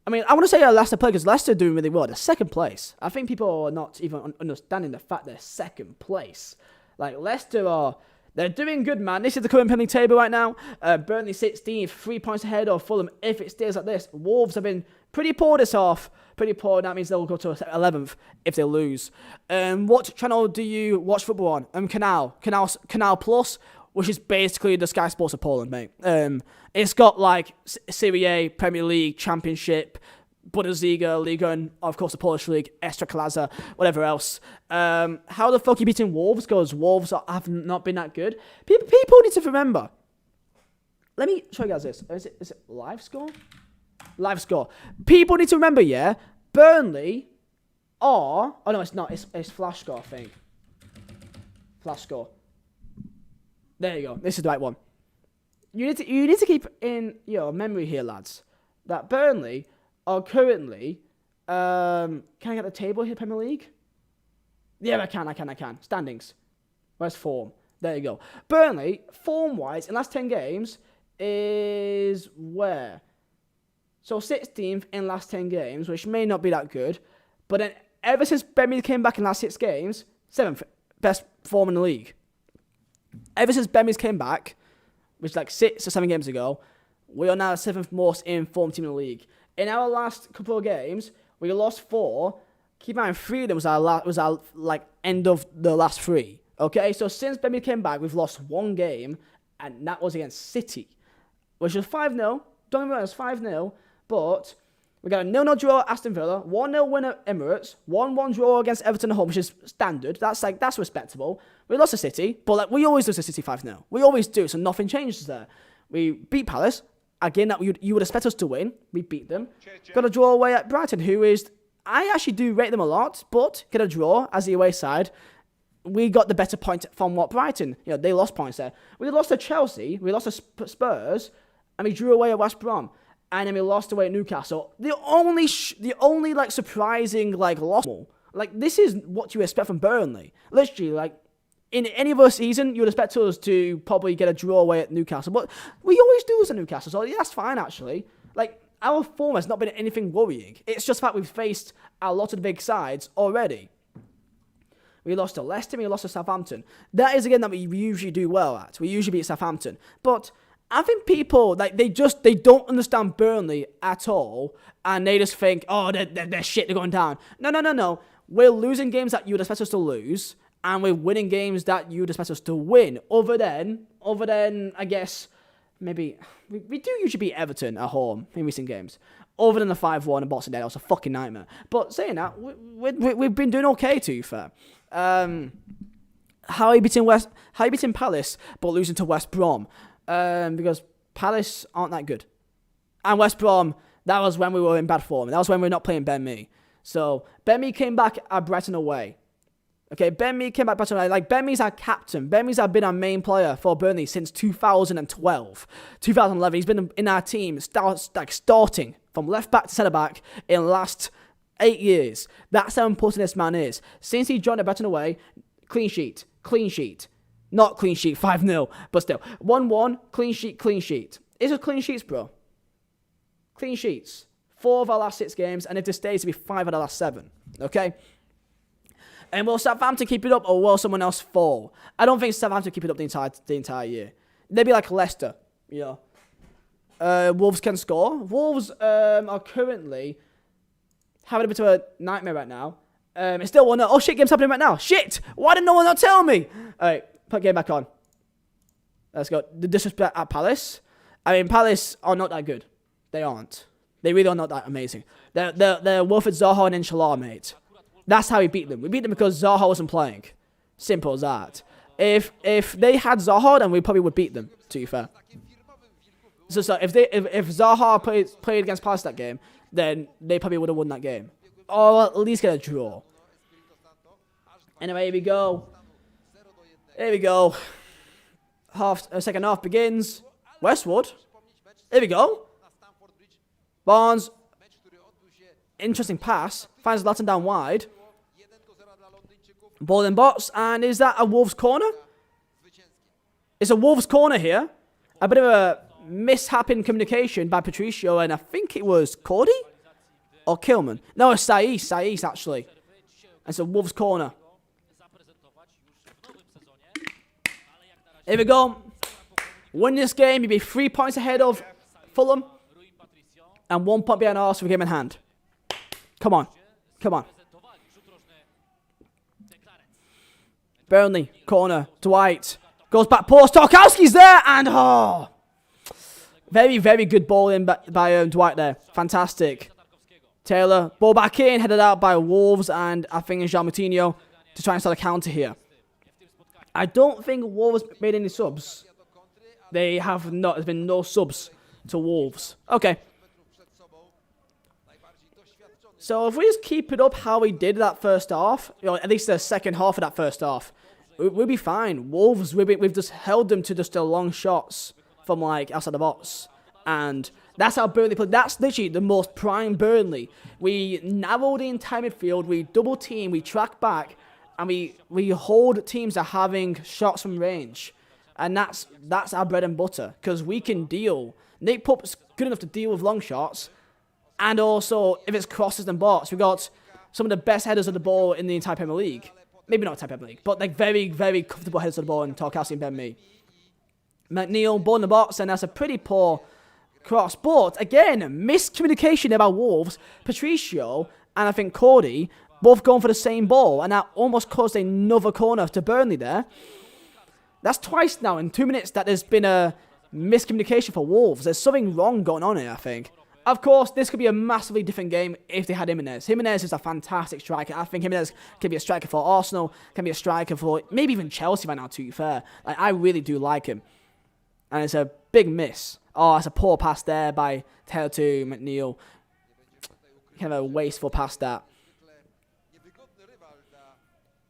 I mean, I want to say a Leicester player because Leicester are doing really well. They're second place. I think people are not even understanding the fact they're second place. Like, Leicester they're doing good, man. This is the current Premier League table right now. Burnley 16th, 3 points ahead of Fulham if it stays like this. Wolves have been pretty poor this half. Pretty poor. That means they'll go to 11th if they lose. What channel do you watch football on? Canal Plus, which is basically the Sky Sports of Poland, mate. It's got like Serie A, Premier League, Championship, Bundesliga, Liga, and of course the Polish League, Ekstraklasa, whatever else. How the fuck are you beating Wolves? Because Wolves have not been that good. People need to remember. Let me show you guys this. Is it live score? Live score. People need to remember, yeah, Burnley are... Oh, no, it's not. It's flash score, I think. Flash score. There you go. This is the right one. You need to keep in your memory here, lads, that Burnley are currently... can I get the table here, Premier League? Yeah, I can. Standings. Where's form? There you go. Burnley, form-wise, in last 10 games, is where? So 16th in last 10 games, which may not be that good. But then, ever since Burnley came back in last 6 games, 7th best form in the league. Ever since Burnley came back, which is like 6 or 7 games ago, we are now the 7th most informed team in the league. In our last couple of games, we lost 4. Keep in mind, 3 of them was our like end of the last 3. Okay, so since Burnley came back, we've lost 1 game, and that was against City, which was 5-0. Don't get me wrong, it was 5-0, but we got a 0-0 draw at Aston Villa, 1-0 win at Emirates, 1-1 draw against Everton at home, which is standard. That's respectable. We lost to City, but like we always lose to City 5-0. We always do, so nothing changes there. We beat Palace. Again, that you would expect us to win. We beat them. Got a draw away at Brighton, who is... I actually do rate them a lot, but get a draw as the away side. We got the better point from what Brighton... they lost points there. We lost to Chelsea. We lost to Spurs. and we drew away at West Brom, and then we lost away at Newcastle. The only like surprising like loss, like this is what you expect from Burnley. Literally, like in any other season, you would expect us to probably get a draw away at Newcastle, but we always do this at Newcastle, so yeah, that's fine actually. Like our form has not been anything worrying. It's just the fact we've faced a lot of the big sides already. We lost to Leicester, we lost to Southampton. That is a game that we usually do well at. We usually beat Southampton. But I think people, like, they don't understand Burnley at all. And they just think, oh, they're shit, they're going down. No. We're losing games that you would expect us to lose. And we're winning games that you would expect us to win. Other than, I guess, maybe, we do usually beat Everton at home in recent games. Other than the 5-1 in Boxing Day, that was a fucking nightmare. But saying that, we've been doing okay, to be fair. How are you beating Palace but losing to West Brom? Because Palace aren't that good. And West Brom, that was when we were in bad form. That was when we were not playing Ben Mee. So, Ben Mee came back at Brighton away. Okay, Ben Mee came back Brighton away. Like, Ben Mee's our captain. Ben Mee's been our main player for Burnley since 2012. 2011, he's been in our team starting from left back to centre back in the last 8 years. That's how important this man is. Since he joined Brighton away, clean sheet. Not clean sheet, 5-0, but still. 1-1, clean sheet. It's a clean sheets, bro. Clean sheets. 4 of our last 6 games, and if this stays, it'll be 5 of the last 7. Okay? And will Southampton keep it up, or will someone else fall? I don't think Southampton keep it up the entire year. They'd be like Leicester, you know. Wolves can score. Wolves are currently having a bit of a nightmare right now. It's still 1-0. Oh shit, game's happening right now. Shit! Why did no one not tell me? Alright, put game back on. Let's go. The disrespect at Palace. I mean, Palace are not that good. They aren't. They really are not that amazing. They're Wilfried Zaha and Inshallah, mate. That's how we beat them. We beat them because Zaha wasn't playing. Simple as that. If they had Zaha, then we probably would beat them, to be fair. So if Zaha played against Palace that game, then they probably would have won that game. Or at least get a draw. Anyway, here we go. Second half begins. Westwood. Here we go. Barnes. Interesting pass. Finds Latin down wide. Ball in box. And is that a Wolves corner? It's a Wolves corner here. A bit of a mishap in communication by Patricio, and I think it was Cordy? Or Kilman? No, it's Saiz actually. And it's a Wolves corner. Here we go. Win this game, you'd be 3 points ahead of Fulham. And 1 point behind Arsenal with game in hand. Come on. Burnley, corner, Dwight. Goes back post, Tarkowski's there, and very, very good ball in by Dwight there. Fantastic. Taylor, ball back in, headed out by Wolves, and I think it's Jean Moutinho to try and start a counter here. I don't think Wolves made any subs. They have not. There's been no subs to Wolves. Okay. So if we just keep it up how we did that first half, at least the second half of that first half, we'll be fine. Wolves, we've just held them to just the long shots from like outside the box. And that's how Burnley played. That's literally the most prime Burnley. We narrow the entire midfield, we double team, we track back, and we hold teams that are having shots from range. And that's our bread and butter, because we can deal. Nick Pope's good enough to deal with long shots, and also if it's crosses and box, we got some of the best headers of the ball in the entire Premier League. Maybe not the entire Premier League, but like very, very comfortable headers of the ball in Tarkowski and Ben Mee. McNeil, ball in the box, and that's a pretty poor cross. But again, miscommunication about Wolves. Patricio and I think Cordy both going for the same ball, and that almost caused another corner to Burnley there. That's twice now in 2 minutes that there's been a miscommunication for Wolves. There's something wrong going on here, I think. Of course, this could be a massively different game if they had Jimenez. Jimenez is a fantastic striker. I think Jimenez can be a striker for Arsenal, can be a striker for maybe even Chelsea right now, to be fair. Like, I really do like him. And it's a big miss. Oh, it's a poor pass there by Taylor to McNeil. Kind of a wasteful pass that.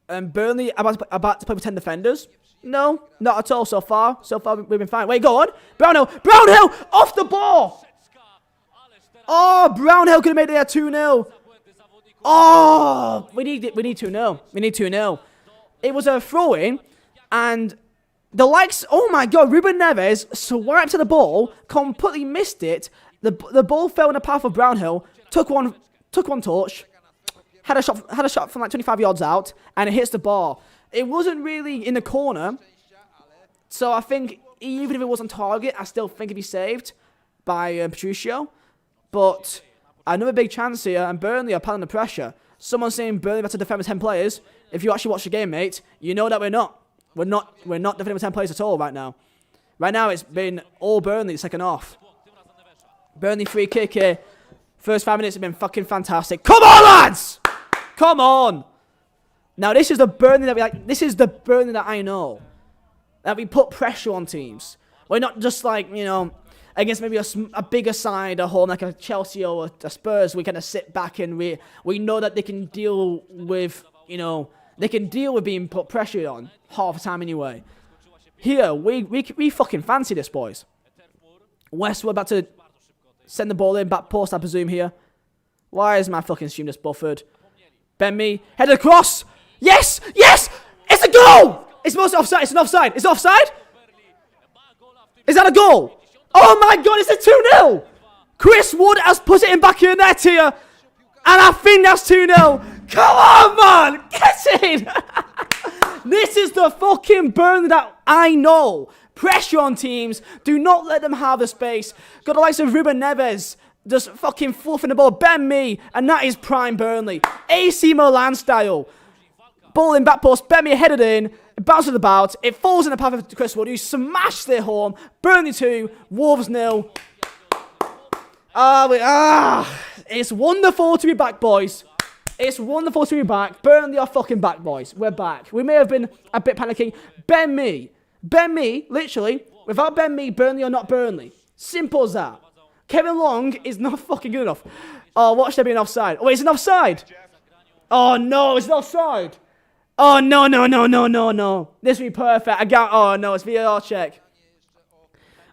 And Burnley about to play with 10 defenders. No, not at all so far. So far, we've been fine. Wait, go on. Brownhill. Brownhill off the ball. Oh, Brownhill could have made it there 2-0. Oh, we need 2-0. We need 2-0. It was a throw-in, and the likes, oh my God, Ruben Neves swiped to the ball, completely missed it. The ball fell in the path of Brownhill, took one touch, had a shot from like 25 yards out, and it hits the bar. It wasn't really in the corner, so I think even if it was on target, I still think it'd be saved by Patricio. But another big chance here, and Burnley are piling the pressure. Someone's saying Burnley have to defend with 10 players. If you actually watch the game, mate, you know that we're not. We're not defending with 10 players at all right now. Right now, it's been all Burnley the second half. Burnley free kick here. First 5 minutes have been fucking fantastic. Come on, lads! Come on! Now, this is the Burnley that we like. This is the Burnley that I know. That we put pressure on teams. We're not just like, you know, against maybe a bigger side at home, like a Chelsea or a Spurs. We kind of sit back and we know that they can deal with, you know, they can deal with being put pressure on half the time anyway. Here, we fucking fancy this, boys. West, we're about to send the ball in, back post, I presume, here. Why is my fucking stream just buffered? Ben-Mee, headed across. Yes! Yes! It's a goal! It's mostly offside. It's an offside. Is it offside? Is that a goal? Oh my God, it's a 2-0! Chris Wood has put it in back of the net here. And I think that's 2-0. Come on, man! Get in! This is the fucking Burnley that I know. Pressure on teams. Do not let them have the space. Got the likes of Ruben Neves just fucking fluffing the ball. Ben-Mee. And that is prime Burnley. AC Milan style. Ball in back post. Ben-Mee headed in. It bounces about. It falls in the path of Chris Wood, who smashed their home. Burnley 2. Wolves 0. It's wonderful to be back, boys. It's wonderful to be back. Burnley are fucking back, boys. We're back. We may have been a bit panicking. Ben-Mee, literally, without Ben-Mee, Burnley are not Burnley. Simple as that. Kevin Long is not fucking good enough. Oh, watch there being offside. Oh, wait, it's an offside. Oh, no, it's an offside. Oh, no. This will be perfect. Oh, no, it's VAR check.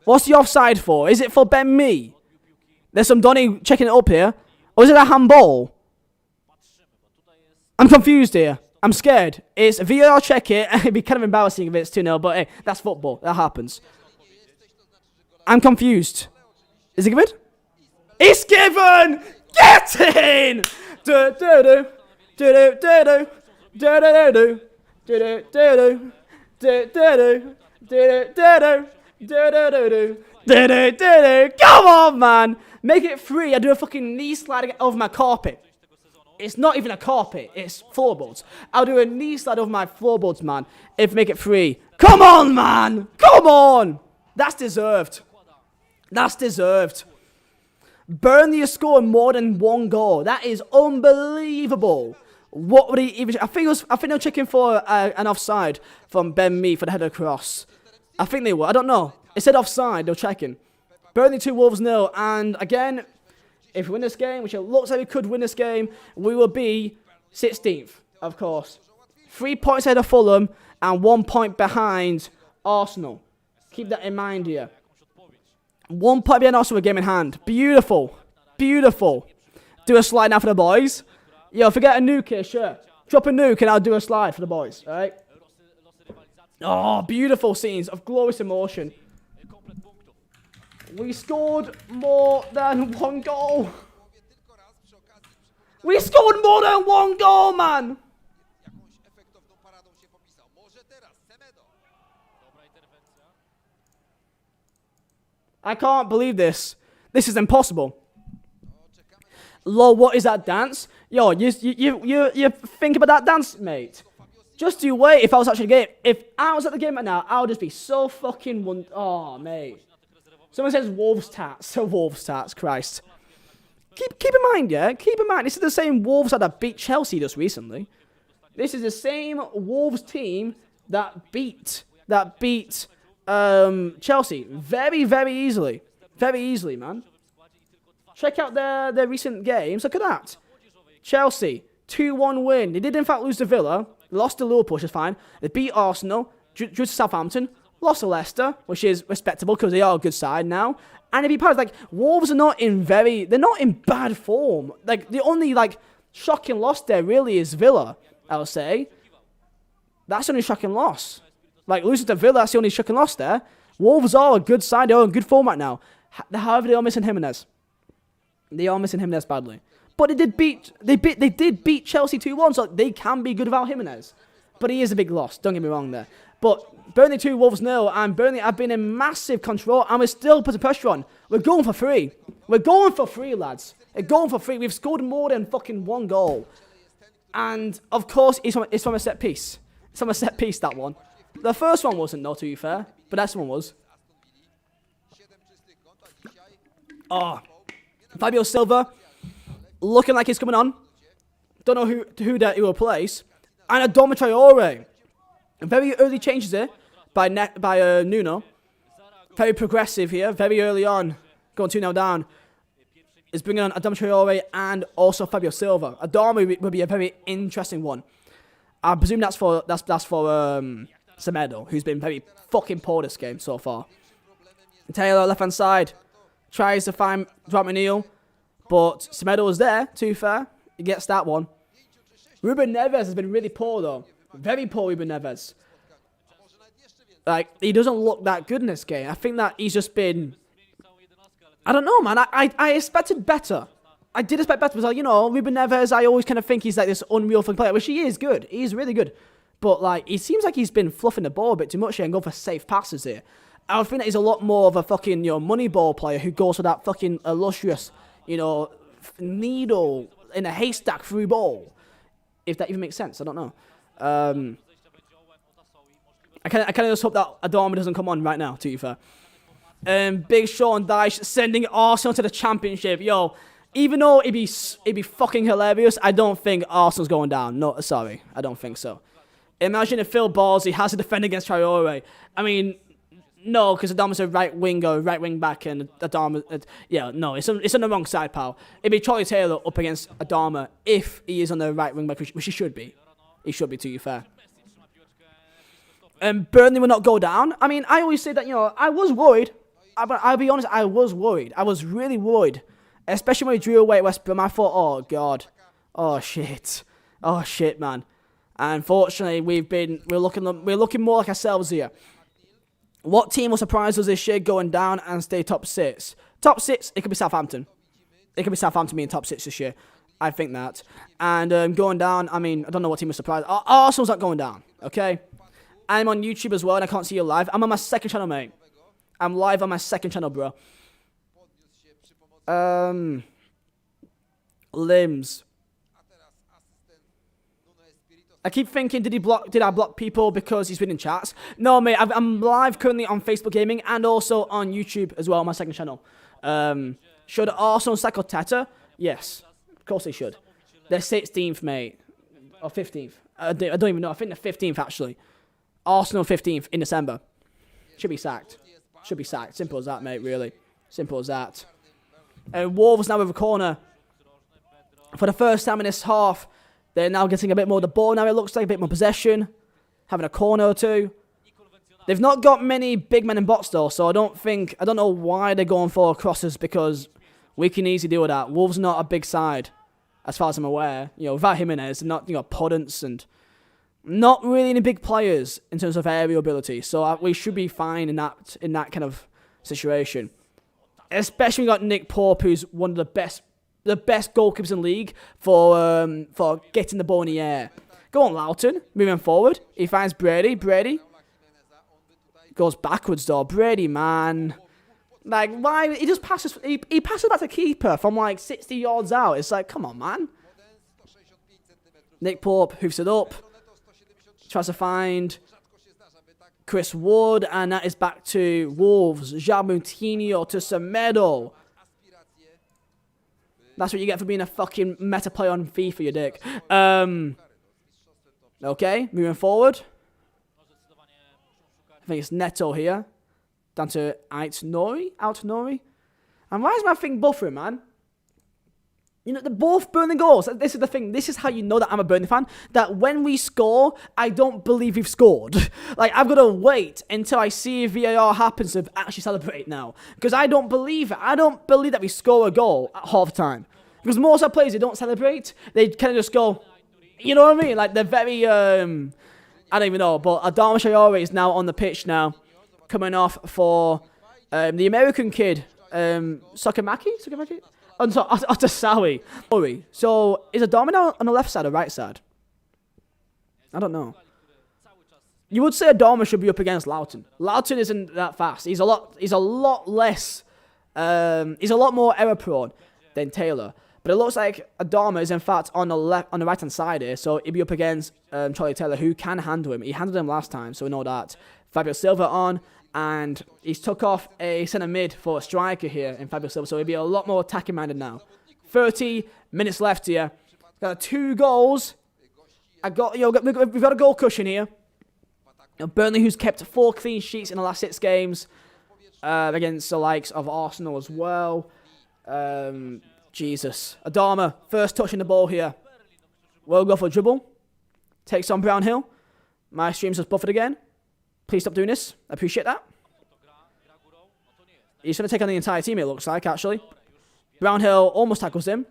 What's the offside for? Is it for Ben-Mee? There's some Donny checking it up here. Or is it a handball? I'm confused here. I'm scared. It's VAR check it. It'd be kind of embarrassing if it's 2-0, but hey, that's football. That happens. I'm confused. Is it given? It's given! Get in! Do-do-do. Do-do-do-do. Do-do-do-do. Do-do-do-do. Do-do-do. Do-do-do-do. Do-do-do-do. Do-do-do-do. Come on, man! Make it free. I do a fucking knee slide over my carpet. It's not even a carpet, it's floorboards. I'll do a knee slide over my floorboards, man, if make it free. Come on, man! Come on! That's deserved. That's deserved. Burnley has scored more than 1 goal. That is unbelievable. What would he even... I think they're checking for an offside from Ben-Mee for the header cross. I think they were. I don't know. It said offside. They're checking. Burnley 2, Wolves 0. And again... If we win this game, which it looks like we could win this game, we will be 16th, of course. 3 points ahead of Fulham and 1 point behind Arsenal. Keep that in mind here. 1 point behind Arsenal with a game in hand. Beautiful. Beautiful. Do a slide now for the boys. Yo, forget a nuke here, sure. Drop a nuke and I'll do a slide for the boys, alright? Oh, beautiful scenes of glorious emotion. We scored more than 1 goal. We scored more than 1 goal, man. I can't believe this. This is impossible. Lol, what is that dance? Yo, you think about that dance, mate? Just you wait if I was actually at the game. If I was at the game right now, I would just be so fucking oh, mate. Someone says Wolves tats. So Wolves tats, Christ. Keep in mind, yeah? Keep in mind, this is the same Wolves that beat Chelsea just recently. This is the same Wolves team that beat Chelsea very, very easily. Very easily, man. Check out their recent games. Look at that. Chelsea, 2-1 win. They did, in fact, lose to Villa. Lost to Liverpool, which is fine. They beat Arsenal. drew to Southampton, lost to Leicester, which is respectable because they are a good side now. And if you pause, like, Wolves are they're not in bad form. Like, the only, like, shocking loss there really is Villa, I would say. That's the only shocking loss. Like, losing to Villa, that's the only shocking loss there. Wolves are a good side, they're in good form right now. However, they are missing Jimenez. They are missing Jimenez badly. But they did beat Chelsea 2-1, so they can be good without Jimenez. But he is a big loss, don't get me wrong there. But Burnley 2, Wolves 0, and Burnley have been in massive control, and we're still putting pressure on. We're going for 3. We're going for 3, lads. We're going for 3. We've scored more than fucking 1 goal. And, of course, it's from a set piece. It's from a set piece, that one. The first one wasn't, though, to be fair. But that one was. Oh. Fabio Silva. Looking like he's coming on. Don't know who that he will replace. And Adama Traore. Very early changes here by Nuno. Very progressive here. Very early on. Going 2-0 down. Is bringing on Adama Traore and also Fabio Silva. Adama will be a very interesting one. I presume that's for Semedo, who's been very fucking poor this game so far. Taylor, left hand side, tries to find Dwight McNeil, but Semedo was there, to be fair. He gets that one. Ruben Neves has been really poor though. Very poor Ruben Neves. Like, he doesn't look that good in this game. I think that he's just been... I don't know, man. I expected better. I did expect better because, you know, Ruben Neves, I always kind of think he's like this unreal fucking player, which he is good. He's really good. But, like, it seems like he's been fluffing the ball a bit too much here and going for safe passes here. I would think that he's a lot more of a fucking, you know, money ball player who goes for that fucking illustrious, you know, needle in a haystack through ball. If that even makes sense, I don't know. I kind of just hope that Adama doesn't come on right now, to be fair. Big Sean Dyche sending Arsenal to the Championship. Yo, even though it'd be fucking hilarious, I don't think Arsenal's going down. No, sorry, I don't think so. Imagine if Phil Ballsy has to defend against Traore. I mean, no, because Adama's a right winger, right wing back, and Adama, yeah, no, it's on the wrong side, pal. It'd be Charlie Taylor up against Adama if he is on the right wing back, which he should be. He should be, to be fair. Burnley will not go down. I mean, I always say that, you know, I was worried. But I'll be honest, I was worried. I was really worried. Especially when we drew away at West Brom. I thought, oh, God. Oh, shit. Oh, shit, man. And unfortunately, we're looking more like ourselves here. What team will surprise us this year going down and stay top 6? Top 6, it could be Southampton. It could be Southampton being top 6 this year. I think that. And going down, I mean, I don't know what team will surprise. Arsenal's not going down, okay? I'm on YouTube as well, and I can't see you live. I'm on my second channel, mate. I'm live on my second channel, bro. Limbs. I keep thinking, did I block people because he's been in chats? No, mate, I'm live currently on Facebook Gaming and also on YouTube as well, on my second channel. Should Arsenal sack Arteta? Yes, of course they should. They're 16th, mate. Or 15th. I don't even know. I think they're 15th, actually. Arsenal 15th in December. Should be sacked. Should be sacked. Simple as that, mate, really. Simple as that. Wolves now with a corner. For the first time in this half, they're now getting a bit more of the ball. Now it looks like a bit more possession. Having a corner or two. They've not got many big men in box, though, so I don't know why they're going for crosses, because we can easily deal with that. Wolves are not a big side, as far as I'm aware. You know, without Jimenez, they're not, you know, Podence and not really any big players in terms of aerial ability, so we should be fine in that kind of situation. Especially we got Nick Pope, who's one of the best goalkeepers in the league for getting the ball in the air. Go on, Loughton, moving forward. He finds Brady. Brady goes backwards though. Brady, man, like, why he just passes? He passes back to keeper from like 60 yards out. It's like, come on, man. Nick Pope hoofs it up. Tries to find Chris Wood, and that is back to Wolves. João Moutinho to Semedo. That's what you get for being a fucking meta player on FIFA, you dick. Okay, moving forward. I think it's Neto here. Down to Out Nori. And why is my thing buffering, man? You know, they're both Burnley goals. This is the thing. This is how you know that I'm a Burnley fan. That when we score, I don't believe we've scored. Like, I've got to wait until I see if VAR happens to actually celebrate now. Because I don't believe it. I don't believe that we score a goal at half time. Because most of our players, they don't celebrate. They kind of just go, you know what I mean? Like, they're very, I don't even know. But Adama Traore is now on the pitch now. Coming off for the American kid, Sokamaki? Oh, sorry, Otasawi. So, is Adama now on the left side or right side? I don't know. You would say Adama should be up against Loughton. Loughton isn't that fast. He's a lot less, he's a lot more error prone than Taylor. But it looks like Adama is in fact on the right hand side here. So he'd be up against Charlie Taylor, who can handle him. He handled him last time, so we know that. Fabio Silva on. And he's took off a centre mid for a striker here in Fabio Silva, so he'll be a lot more attacking minded now. 30 minutes left here. Got 2 goals. We've got a goal cushion here. Burnley, who's kept 4 clean sheets in the last 6 games against the likes of Arsenal as well. Jesus. Adama, first touching the ball here. Will go for a dribble. Takes on Brownhill. My stream's just buffered again. Please stop doing this. I appreciate that. He's going to take on the entire team, it looks like, actually. Brownhill almost tackles him.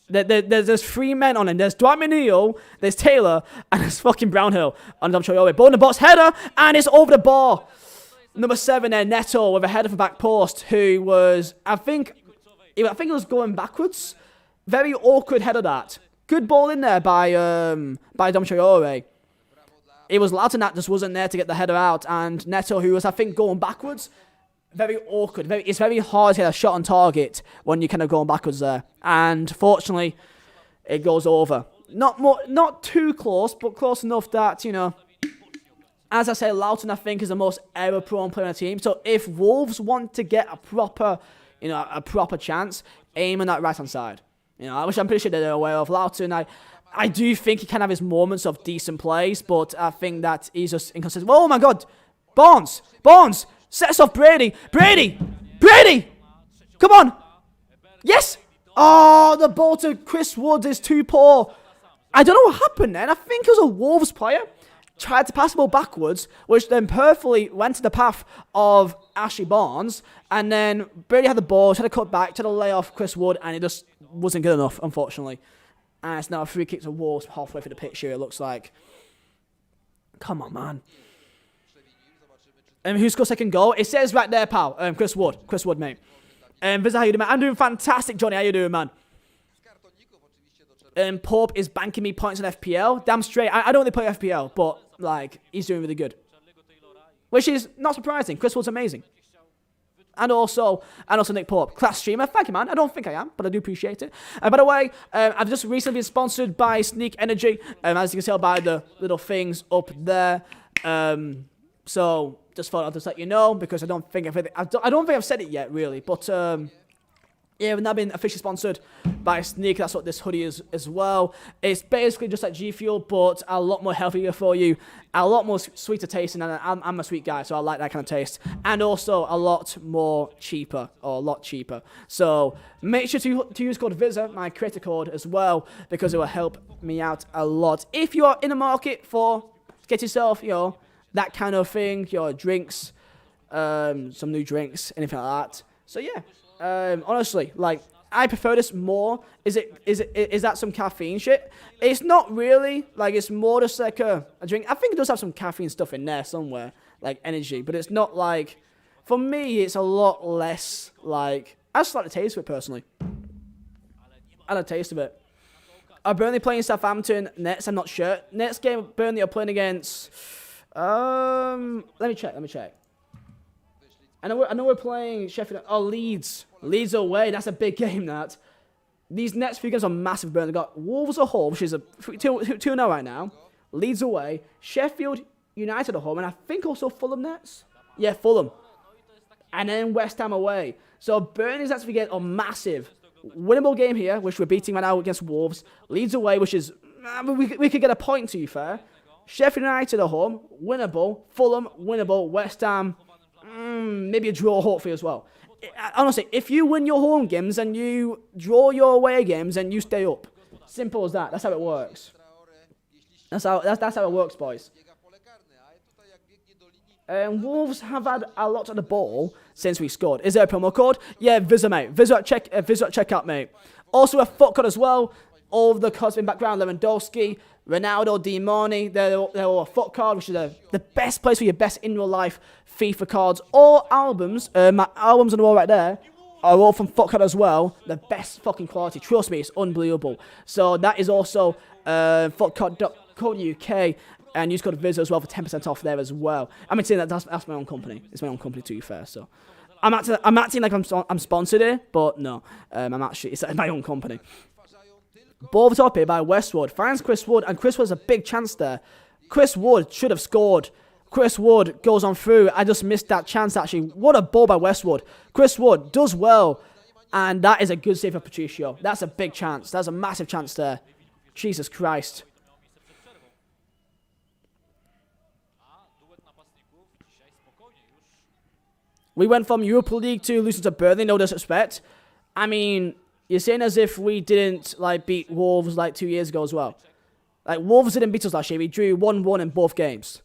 There's 3 men on him. There's Dwight McNeil, there's Taylor, and there's fucking Brownhill on Dom Traore. Ball in the box, header, and it's over the bar. Number 7 there, Neto, with a header from back post, who was, I think it was going backwards. Very awkward header, that. Good ball in there by Dom Traore. It was Loughton that just wasn't there to get the header out, and Neto, who was, I think, going backwards. Very awkward. It's very hard to hit a shot on target when you're kind of going backwards there. And fortunately, it goes over. Not too close, but close enough that, you know, as I say, Loughton, I think, is the most error-prone player on the team. So if Wolves want to get a proper chance, aim on that right-hand side. You know, which I'm pretty sure they're aware of. Loughton, I do think he can have his moments of decent plays, but I think that he's just inconsistent. Oh my God, Barnes, sets off Brady, come on, yes. Oh, the ball to Chris Wood is too poor. I don't know what happened then. I think it was a Wolves player tried to pass the ball backwards, which then perfectly went to the path of Ashley Barnes, and then Brady had the ball, tried to cut back, tried to lay off Chris Wood, and it just wasn't good enough, unfortunately. And it's now a free kick to Wolves halfway through the pitch here, it looks like. Come on, man. Who scored second goal? It says right there, pal. Chris Wood, mate. Visa, how you doing, man? I'm doing fantastic, Johnny. How you doing, man? Pope is banking me points on FPL. Damn straight. I don't really play FPL, but, like, he's doing really good. Which is not surprising. Chris Wood's amazing. And also Nick Pope, class streamer. Thank you, man. I don't think I am, but I do appreciate it. By the way, I've just recently been sponsored by Sneak Energy, as you can tell by the little things up there. So just thought I'd just let you know, because I don't think I've said it yet, really. But yeah, we've now been officially sponsored by Sneak. That's what this hoodie is as well. It's basically just like G Fuel, but a lot more healthier for you, a lot more sweeter tasting, and I'm a sweet guy, so I like that kind of taste. And also a lot cheaper. So make sure to use code VISA, my creator code as well, because it will help me out a lot. If you are in the market for get yourself, you know, that kind of thing, your drinks, some new drinks, anything like that. So yeah. Honestly, like, I prefer this more. Is that some caffeine shit? It's not really. Like, it's more just like a drink. I think it does have some caffeine stuff in there somewhere, like energy, but it's not like, for me, it's a lot less, like, I just like the taste of it personally. I like the taste of it. Are Burnley playing Southampton? Nets, I'm not sure. Next game Burnley are playing against, let me check. I know we're playing Sheffield. Oh, Leeds. Leeds away. That's a big game, that. These next few games are massive. They've got Wolves at home, which is a 2-0 right now. Leeds away. Sheffield United at home. And I think also Fulham Nets. Yeah, Fulham. And then West Ham away. So Burnley's actually get a massive winnable game here, which we're beating right now against Wolves. Leeds away, which is, we could get a point, to be fair. Sheffield United at home. Winnable. Fulham, winnable. West Ham, maybe a draw, hopefully, as well. honestly, if you win your home games and you draw your away games, and you stay up. Simple as that. That's how it works. That's how it works, boys. Wolves have had a lot of the ball since we scored. Is there a promo code? Yeah, Visa, mate. Visa at checkout, mate. Also a foot code as well. All of the codes in background. Lewandowski, Ronaldo, Di Marni. They're all a foot card, which is the best place for your best in real life FIFA cards or albums. My albums on the wall right there are all from foot card as well. The best fucking quality. Trust me, it's unbelievable. So that is also footcard.co.uk. And use code VISA as well for 10% off there as well. I'm saying that's my own company. It's my own company, to be fair. So I'm acting like I'm sponsored here, but no, it's my own company. Ball top here by Westwood. Finds Chris Wood, and Chris Wood has a big chance there. Chris Wood should have scored. Chris Wood goes on through. I just missed that chance, actually. What a ball by Westwood. Chris Wood does well, and that is a good save for Patricio. That's a big chance. That's a massive chance there. Jesus Christ. We went from Europa League to losing to Burnley, no disrespect. I mean, you're saying as if we didn't beat Wolves 2 years ago as well. Wolves didn't beat us last year. We drew 1-1 in both games.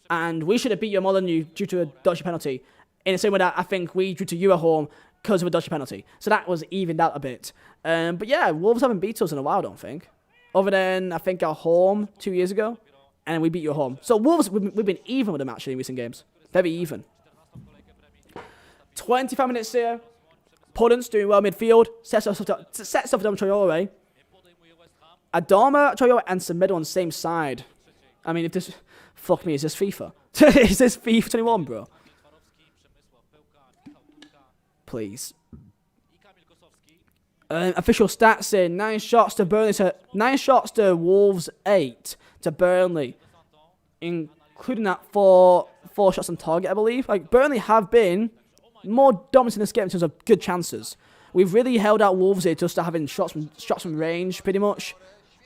And we should have beat you more than you due to a dodgy penalty. In the same way that I think we drew to you at home because of a dodgy penalty. So that was evened out a bit. But yeah, Wolves haven't beat us in a while, I don't think. Other than, I think, our home 2 years ago. And we beat you at home. So Wolves, we've been even with them actually in recent games. Very even. 25 minutes here. Puddence doing well midfield. Sets off Dom Traore. Adama, Traore, and Semedo on the same side. I mean, if this... Fuck me, is this FIFA? Is this FIFA 21, bro? Please. Official stats here. 9 shots to Burnley. 9 shots to Wolves, 8 to Burnley. Including that 4 shots on target, I believe. Burnley have been more dominant in this game in terms of good chances. We've really held out Wolves here just to having shots from range, pretty much,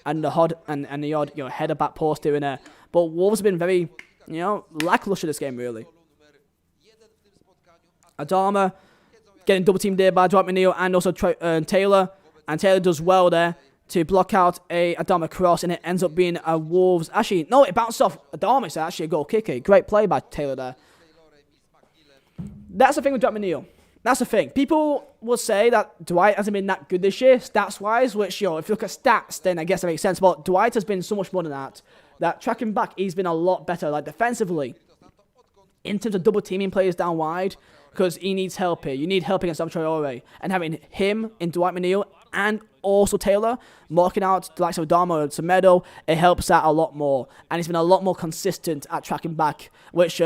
and the odd header back post here and there. But Wolves have been very lackluster this game really. Adama getting double teamed there by Dwight McNeil and also Taylor, and Taylor does well there to block out a Adama cross, and it ends up being a Wolves. Actually, no, it bounced off Adama. It's actually a goal kick. Great play by Taylor there. That's the thing with Dwight McNeil. That's the thing. People will say that Dwight hasn't been that good this year, stats-wise, which, if you look at stats, then I guess that makes sense. But Dwight has been so much more than that. That tracking back, he's been a lot better, defensively. In terms of double-teaming players down wide, because he needs help here. You need help against Dom Traore. And having him in Dwight McNeil and also Taylor marking out the likes of Adama and Semedo, it helps out a lot more. And he's been a lot more consistent at tracking back, which...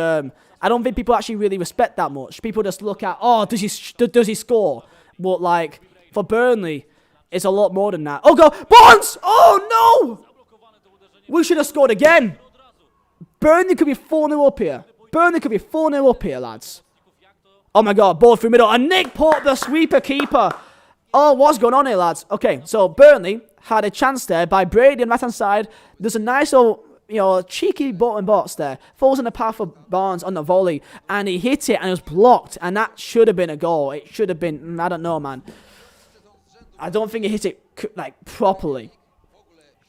I don't think people actually really respect that much. People just look at, does he score? But for Burnley, it's a lot more than that. Oh god, Barnes! Oh no! We should have scored again. Burnley could be 4-0 up here. Burnley could be 4-0 up here, lads. Oh my god, ball through middle, and Nick Pope, the sweeper keeper. Oh, what's going on here, lads? Okay, so Burnley had a chance there by Brady on the right hand side. There's a nice little cheeky bottom box there. Falls in the path of Barnes on the volley. And he hit it and it was blocked. And that should have been a goal. It should have been, I don't know, man. I don't think he hit it, properly.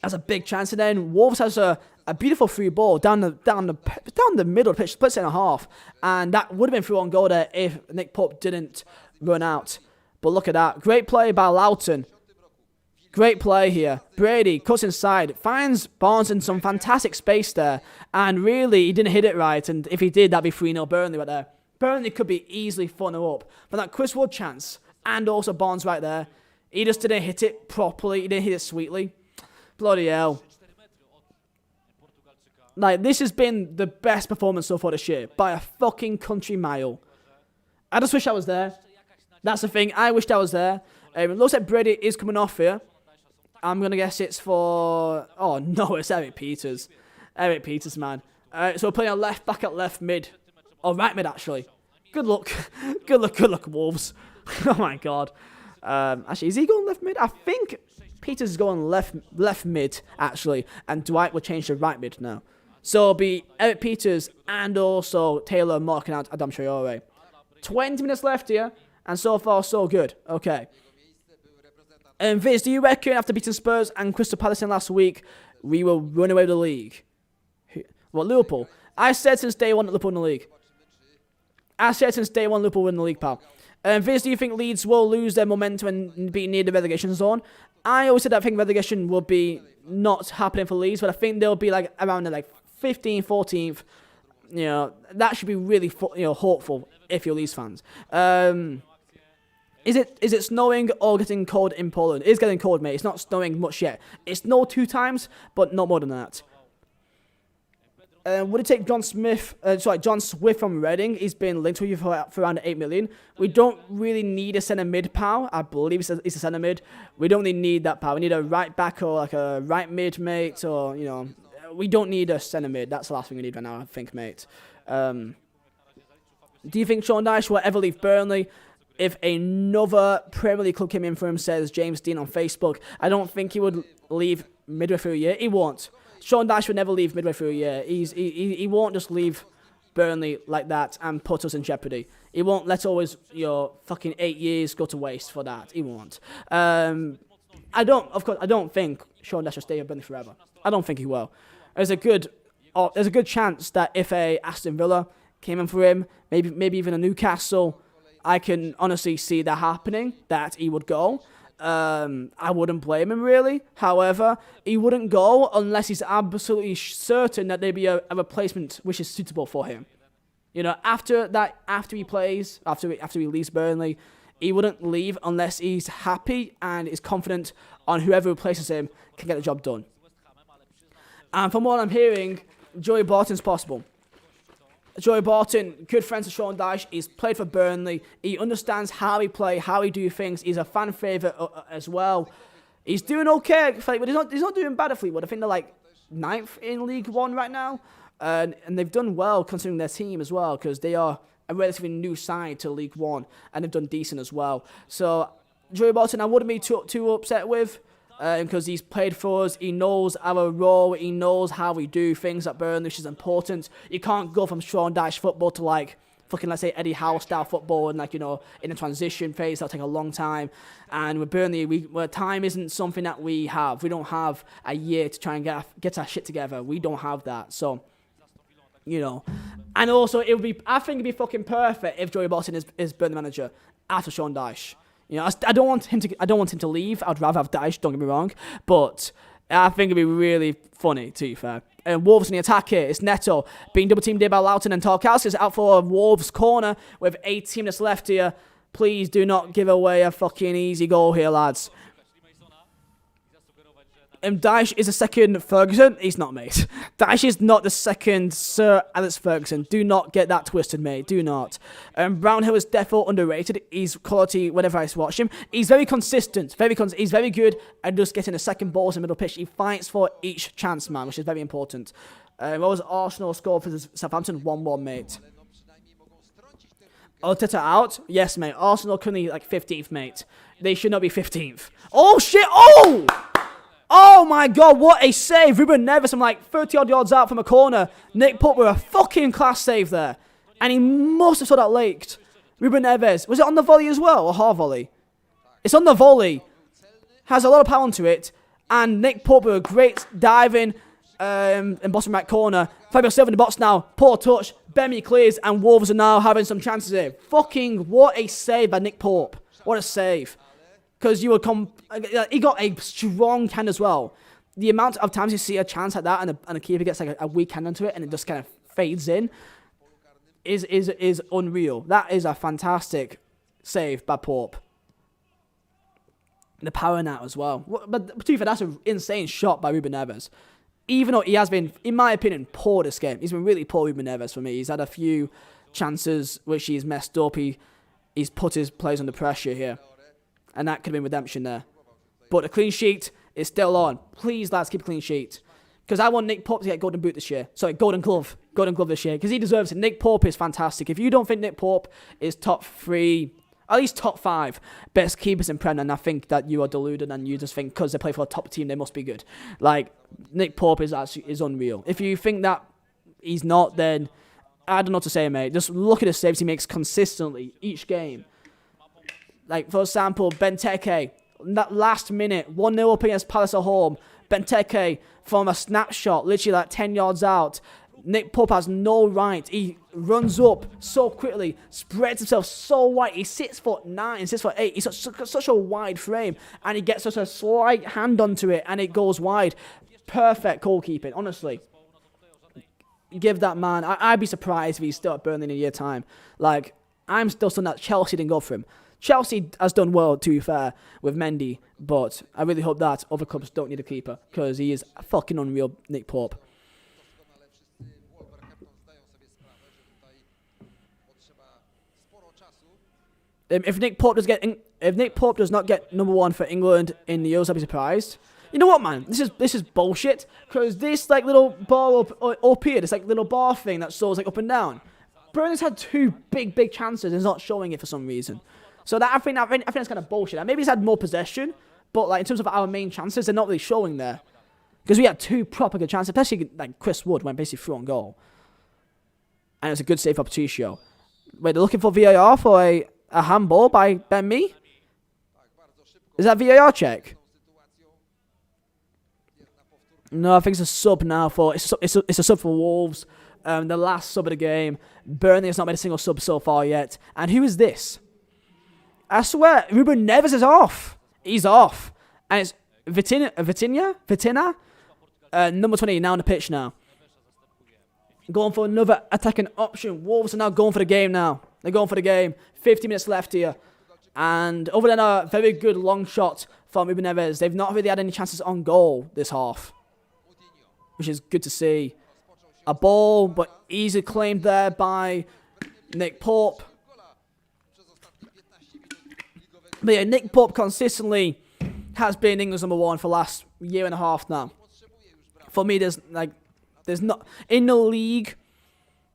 That's a big chance. And then Wolves has a beautiful free ball down the middle of the pitch. Splits it in half. And that would have been through on goal there if Nick Pope didn't run out. But look at that. Great play by Loughton. Great play here. Brady cuts inside, finds Barnes in some fantastic space there. And really, he didn't hit it right. And if he did, that'd be 3-0 Burnley right there. Burnley could be easily 4-0 up. But that Chris Wood chance, and also Barnes right there, he just didn't hit it properly. He didn't hit it sweetly. Bloody hell. This has been the best performance so far this year. By a fucking country mile. I just wish I was there. That's the thing. I wished I was there. It looks like Brady is coming off here. I'm going to guess it's for... Oh, no, it's Eric Peters. Eric Peters, man. So we're playing a left back at left mid. Or right mid, actually. Good luck. Good luck, Wolves. Oh, my God. Actually, is he going left mid? I think Peters is going left mid, actually. And Dwight will change to right mid now. So it'll be Eric Peters and also Taylor marking out Adam Traore. 20 minutes left here. And so far, so good. Okay. And Viz, do you reckon after beating Spurs and Crystal Palace in last week, we will run away with the league? What, Liverpool? I said since day one that Liverpool in the league. I said since day one Liverpool win the league, pal. Viz, do you think Leeds will lose their momentum and be near the relegation zone? I always said that I think relegation will be not happening for Leeds, but I think they'll be like around the 15th, 14th. You know, that should be really hopeful if you're Leeds fans. Is it snowing or getting cold in Poland? It is getting cold, mate. It's not snowing much yet. It snowed 2 times, but not more than that. Would it take John Swift from Reading? He's been linked with you for around 8 million. We don't really need a centre mid, pal. I believe it's a centre mid. We don't really need that, pal. We need a right back or like a right mid, mate. Or we don't need a centre mid. That's the last thing we need right now, I think, mate. Do you think Sean Dyche will ever leave Burnley? If another Premier League club came in for him, says James Dean on Facebook, I don't think he would leave midway through a year. He won't. Sean Dyche would never leave midway through a year. He won't just leave Burnley like that and put us in jeopardy. He won't let always your fucking 8 years go to waste for that. He won't. I don't think Sean Dyche will stay at Burnley forever. I don't think he will. There's a good chance that if a Aston Villa came in for him, maybe even a Newcastle, I can honestly see that happening, that he would go. I wouldn't blame him, really. However, he wouldn't go unless he's absolutely certain that there'd be a replacement which is suitable for him. After he leaves Burnley, he wouldn't leave unless he's happy and is confident on whoever replaces him can get the job done. And from what I'm hearing, Joey Barton's possible. Joey Barton, good friends of Sean Dyche. He's played for Burnley. He understands how he play, how he do things. He's a fan favourite as well. He's doing okay at Fleetwood. He's not doing bad at Fleetwood. I think they're 9th in League One right now. And they've done well considering their team as well, because they are a relatively new side to League One, and they've done decent as well. So Joey Barton, I wouldn't be too upset with. Because he's played for us, he knows our role, he knows how we do things at Burnley, which is important. You can't go from Sean Dyche football to let's say Eddie Howe style football and in a transition phase that'll take a long time. And with Burnley, time isn't something that we have. We don't have a year to try and get our shit together. We don't have that. So, and also I think it'd be fucking perfect if Joey Barton is Burnley manager after Sean Dyche. I don't want him to leave. I'd rather have Dyche, don't get me wrong. But I think it'd be really funny, to be fair. And Wolves in the attack here. It's Neto being double teamed here by Loughton, and Tarkowski is out for a Wolves corner with 18 minutes left here. Please do not give away a fucking easy goal here, lads. Dyche is the second Ferguson. He's not, mate. Dyche is not the second Sir Alex Ferguson. Do not get that twisted, mate. Do not. Brownhill is definitely underrated. He's quality whenever I watch him. He's very consistent. He's very good at just getting the second balls in the middle pitch. He fights for each chance, man, which is very important. What was Arsenal score for Southampton? 1-1, mate. Arteta out? Yes, mate. Arsenal currently 15th, mate. They should not be 15th. Oh, shit! Oh! Oh my god, what a save. Ruben Neves from 30-odd yards out from a corner. Nick Pope with a fucking class save there. And he must have saw that late. Ruben Neves. Was it on the volley as well, or half volley? It's on the volley. Has a lot of power to it. And Nick Pope with a great diving in bottom right corner. Fabio Silva in the box now. Poor touch. Bemi clears, and Wolves are now having some chances here. Fucking what a save by Nick Pope. What a save. Because he got a strong hand as well. The amount of times you see a chance like that and a keeper gets a weak hand onto it and it just kind of fades in is unreal. That is a fantastic save by Pope. The power in that as well. But to be fair, that's an insane shot by Ruben Neves. Even though he has been, in my opinion, poor this game. He's been really poor, Ruben Neves, for me. He's had a few chances which he's messed up. He's put his players under pressure here. And that could have been redemption there. But the clean sheet is still on. Please, lads, keep a clean sheet. Because I want Nick Pope to get Golden Boot this year. Sorry, Golden Glove. Golden Glove this year. Because he deserves it. Nick Pope is fantastic. If you don't think Nick Pope is top 3, at least top 5 best keepers in Prem, then I think that you are deluded and you just think because they play for a top team, they must be good. Nick Pope is unreal. If you think that he's not, then I don't know what to say, mate. Just look at the saves he makes consistently each game. Like, for example, Benteke, that last minute, 1-0 up against Palace at home. Benteke from a snapshot, literally like 10 yards out. Nick Pope has no right. He runs up so quickly, spreads himself so wide. He's 6'9", 6'8". He's such a wide frame, and he gets such a slight hand onto it, and it goes wide. Perfect goalkeeping, honestly. Give that man. I'd be surprised if he's still at Burnley in a year's time. Like, I'm still stunned that Chelsea didn't go for him. Chelsea has done well, to be fair, with Mendy, but I really hope that other clubs don't need a keeper, because he is a fucking unreal, Nick Pope. If Nick Pope does not get number 1 for England in the Euros, I'd be surprised. You know what, man? This is bullshit. Because this like little bar up here, this like little bar thing that shows like up and down. Burnley's had 2 big chances and is not showing it for some reason. So that I think that's kind of bullshit. And maybe he's had more possession, but like in terms of our main chances, they're not really showing there. Because we had 2 proper good chances, especially like Chris Wood went basically through on goal, and it was a good save for Patricio. Wait, they're looking for VAR for a handball by Ben Mee? Is that VAR check? No, I think it's a sub now for it's a sub for Wolves. The last sub of the game. Burnley has not made a single sub so far yet. And who is this? I swear, Ruben Neves is off. He's off, and it's Vitinha, number 20 now on the pitch now. Going for another attacking option. Wolves are now going for the game now. They're going for the game. 50 minutes left here. And over there, a very good long shot from Ruben Neves. They've not really had any chances on goal this half, which is good to see. A ball, but easily claimed there by Nick Pope. But yeah, Nick Pope consistently has been England's number 1 for the last year and a half now. For me, there's not in the league.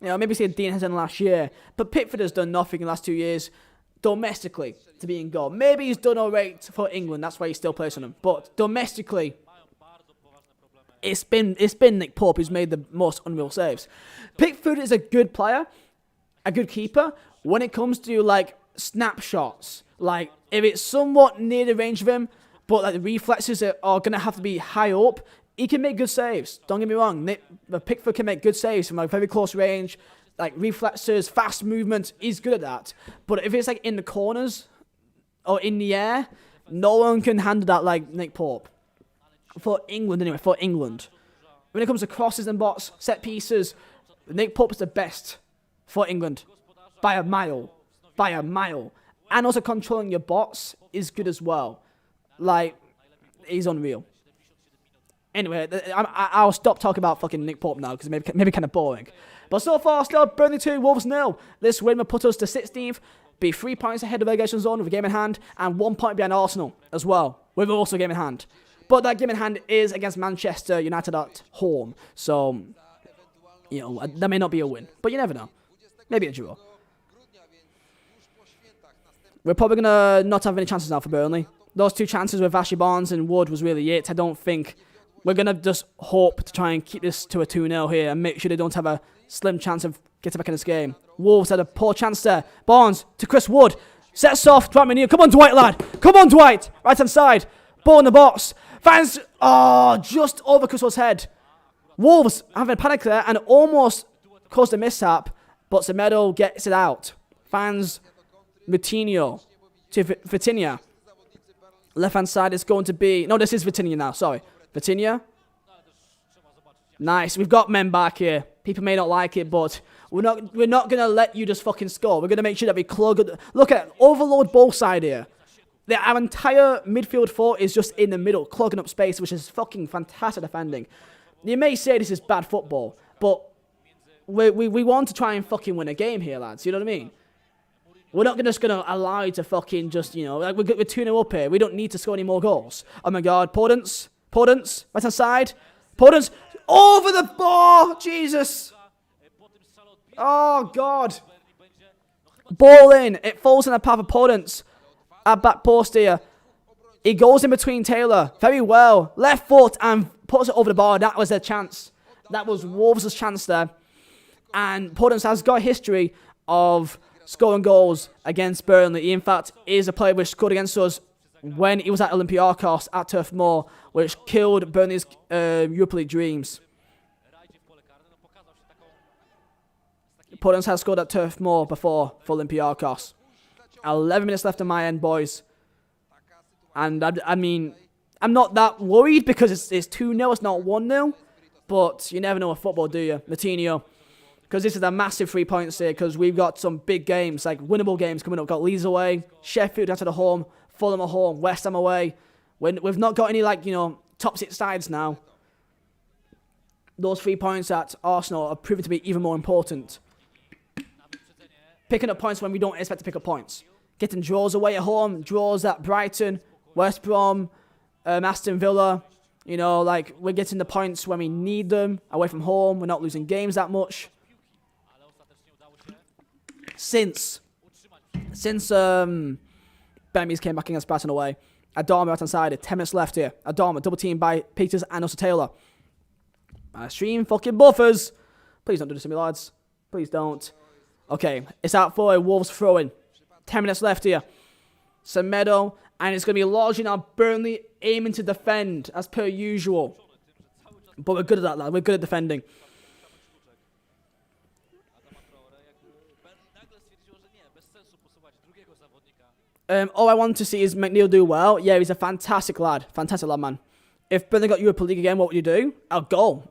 You know, maybe say Dean has done last year, but Pickford has done nothing in the last 2 years domestically to be in goal. Maybe he's done alright for England, that's why he's still placing him. But domestically, it's been Nick Pope who's made the most unreal saves. Pickford is a good player, a good keeper when it comes to like snapshots. Like if it's somewhat near the range of him, but like the reflexes are gonna have to be high up, he can make good saves. Don't get me wrong. Pickford can make good saves from like very close range, like reflexes, fast movement. He's good at that. But if it's like in the corners or in the air, no one can handle that like Nick Pope. For England, anyway. For England, when it comes to crosses and bots, set pieces, Nick Pope is the best for England by a mile, and also controlling your bots is good as well. Like he's unreal. Anyway, I'll stop talking about fucking Nick Pope now because it may be kind of boring. But so far, still Burnley 2, Wolves 0. This win will put us to 16th, be 3 points ahead of the relegation zone with a game in hand, and 1 point behind Arsenal as well, with also a game in hand. But that game in hand is against Manchester United at home. So, you know, that may not be a win. But you never know. Maybe a draw. We're probably going to not have any chances now for Burnley. Those 2 chances with Ashley Barnes and Wood was really it. I don't think... We're going to just hope to try and keep this to a 2-0 here and make sure they don't have a slim chance of getting back in this game. Wolves had a poor chance there. Barnes to Chris Wood. Sets off. Dwight McNeil. Come on, Dwight, lad. Come on, Dwight. Right-hand side. Ball in the box. Fans. Oh, just over Chris Wood's head. Wolves having a panic there and almost caused a mishap, but Semedo gets it out. Fans. Vitinho to Vitinha. Left-hand side is going to be... No, this is Vitinha now. Sorry. Vitinha. Nice. We've got men back here. People may not like it, but we're not going to let you just fucking score. We're going to make sure that we clog... Look at overload both side here. Our entire midfield 4 is just in the middle, clogging up space, which is fucking fantastic defending. You may say this is bad football, but we want to try and fucking win a game here, lads. You know what I mean? We're not just going to allow you to fucking just, you know... Like we're 2-0 up here. We don't need to score any more goals. Oh my God. Podence, right-hand side. Podence, over the bar! Jesus! Oh, God. Ball in. It falls in the path of Podence. At back post here. He goes in between Taylor. Very well. Left foot and puts it over the bar. That was their chance. That was Wolves' chance there. And Podence has got a history of scoring goals against Burnley. He, in fact, is a player which scored against us when he was at Olympiacos at Turf Moor, which killed Burnley's Europa League dreams. Podence has scored at Turf Moor before for Olympiacos. 11 minutes left on my end, boys. And I mean, I'm not that worried because it's 2-0, it's not 1-0. But you never know with football, do you? Matinho. Because this is a massive 3 points here because we've got some big games, like winnable games coming up. We've got Leeds away, Sheffield out of the home, Fulham at home, West Ham away. We've not got any, like, top 6 sides now. Those 3 points at Arsenal are proving to be even more important. Picking up points when we don't expect to pick up points. Getting draws away at home, draws at Brighton, West Brom, Aston Villa. Like, we're getting the points when we need them away from home. We're not losing games that much. Since Bemmy's came back against Brighton away, Adama right hand side, 10 minutes left here. Adama double teamed by Peters and also Taylor. Stream fucking buffers. Please don't do this to me, lads. Please don't. Okay, it's out for a Wolves throw-in. 10 minutes left here. Semedo, and it's going to be largely now Burnley aiming to defend, as per usual. But we're good at that, lad. We're good at defending. All I want to see is McNeil do well. Yeah, he's a fantastic lad. Fantastic lad, man. If Burnley got Europa League again, what would you do? A goal.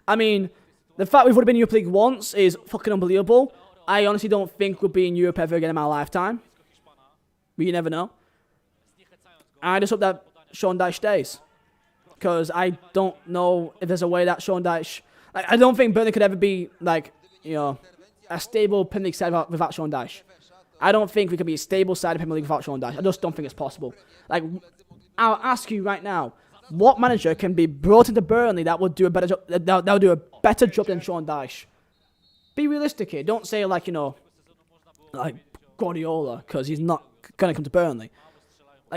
I mean, the fact we've already been in Europa League once is fucking unbelievable. I honestly don't think we'll be in Europe ever again in my lifetime. But you never know. I just hope that Sean Dyche stays. Because I don't know if there's a way that Sean Dyche... I don't think Burnley could ever be, a stable Premier League side without Sean Dyche. I don't think we could be a stable side of Premier League without Sean Dyche. I just don't think it's possible. I'll ask you right now, what manager can be brought into Burnley that would do a better job? That would do a better job than Sean Dyche? Be realistic here. Don't say like Guardiola, because he's not gonna come to Burnley.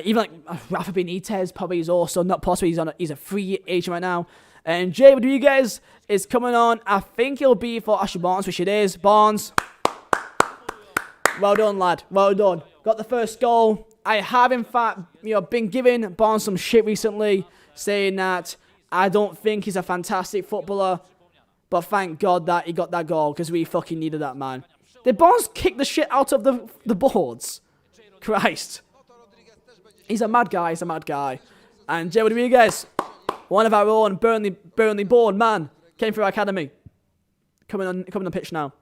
Even Rafa Benitez probably is also not possible. He's a free agent right now. And Jay Rodriguez is coming on. I think he'll be for Ashley Barnes, which it is. Barnes. Well done, lad. Well done. Got the first goal. I have, in fact, been giving Barnes some shit recently, saying that I don't think he's a fantastic footballer. But thank God that he got that goal, because we fucking needed that, man. Did Barnes kick the shit out of the boards? Christ. He's a mad guy. He's a mad guy. And Jay Rodriguez, one of our own Burnley born man, came through our academy. Coming on the pitch now.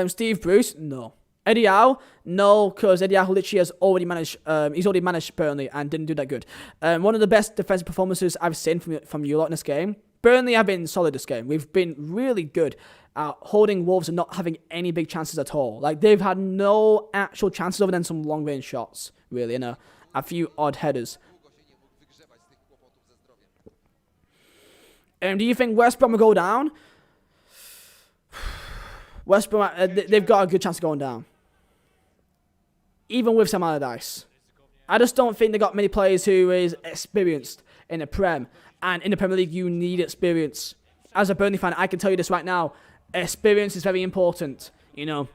Steve Bruce, no. Eddie Howe, no, because Eddie Howe literally has already managed. He's already managed Burnley and didn't do that good. One of the best defensive performances I've seen from you lot in this game. Burnley have been solid this game. We've been really good at holding Wolves and not having any big chances at all. Like, they've had no actual chances other than some long range shots, really, and a few odd headers. Do you think West Brom will go down? West Brom, they've got a good chance of going down. Even with Sam Allardyce. I just don't think they've got many players who is experienced in the Prem. And in the Premier League, you need experience. As a Burnley fan, I can tell you this right now. Experience is very important. The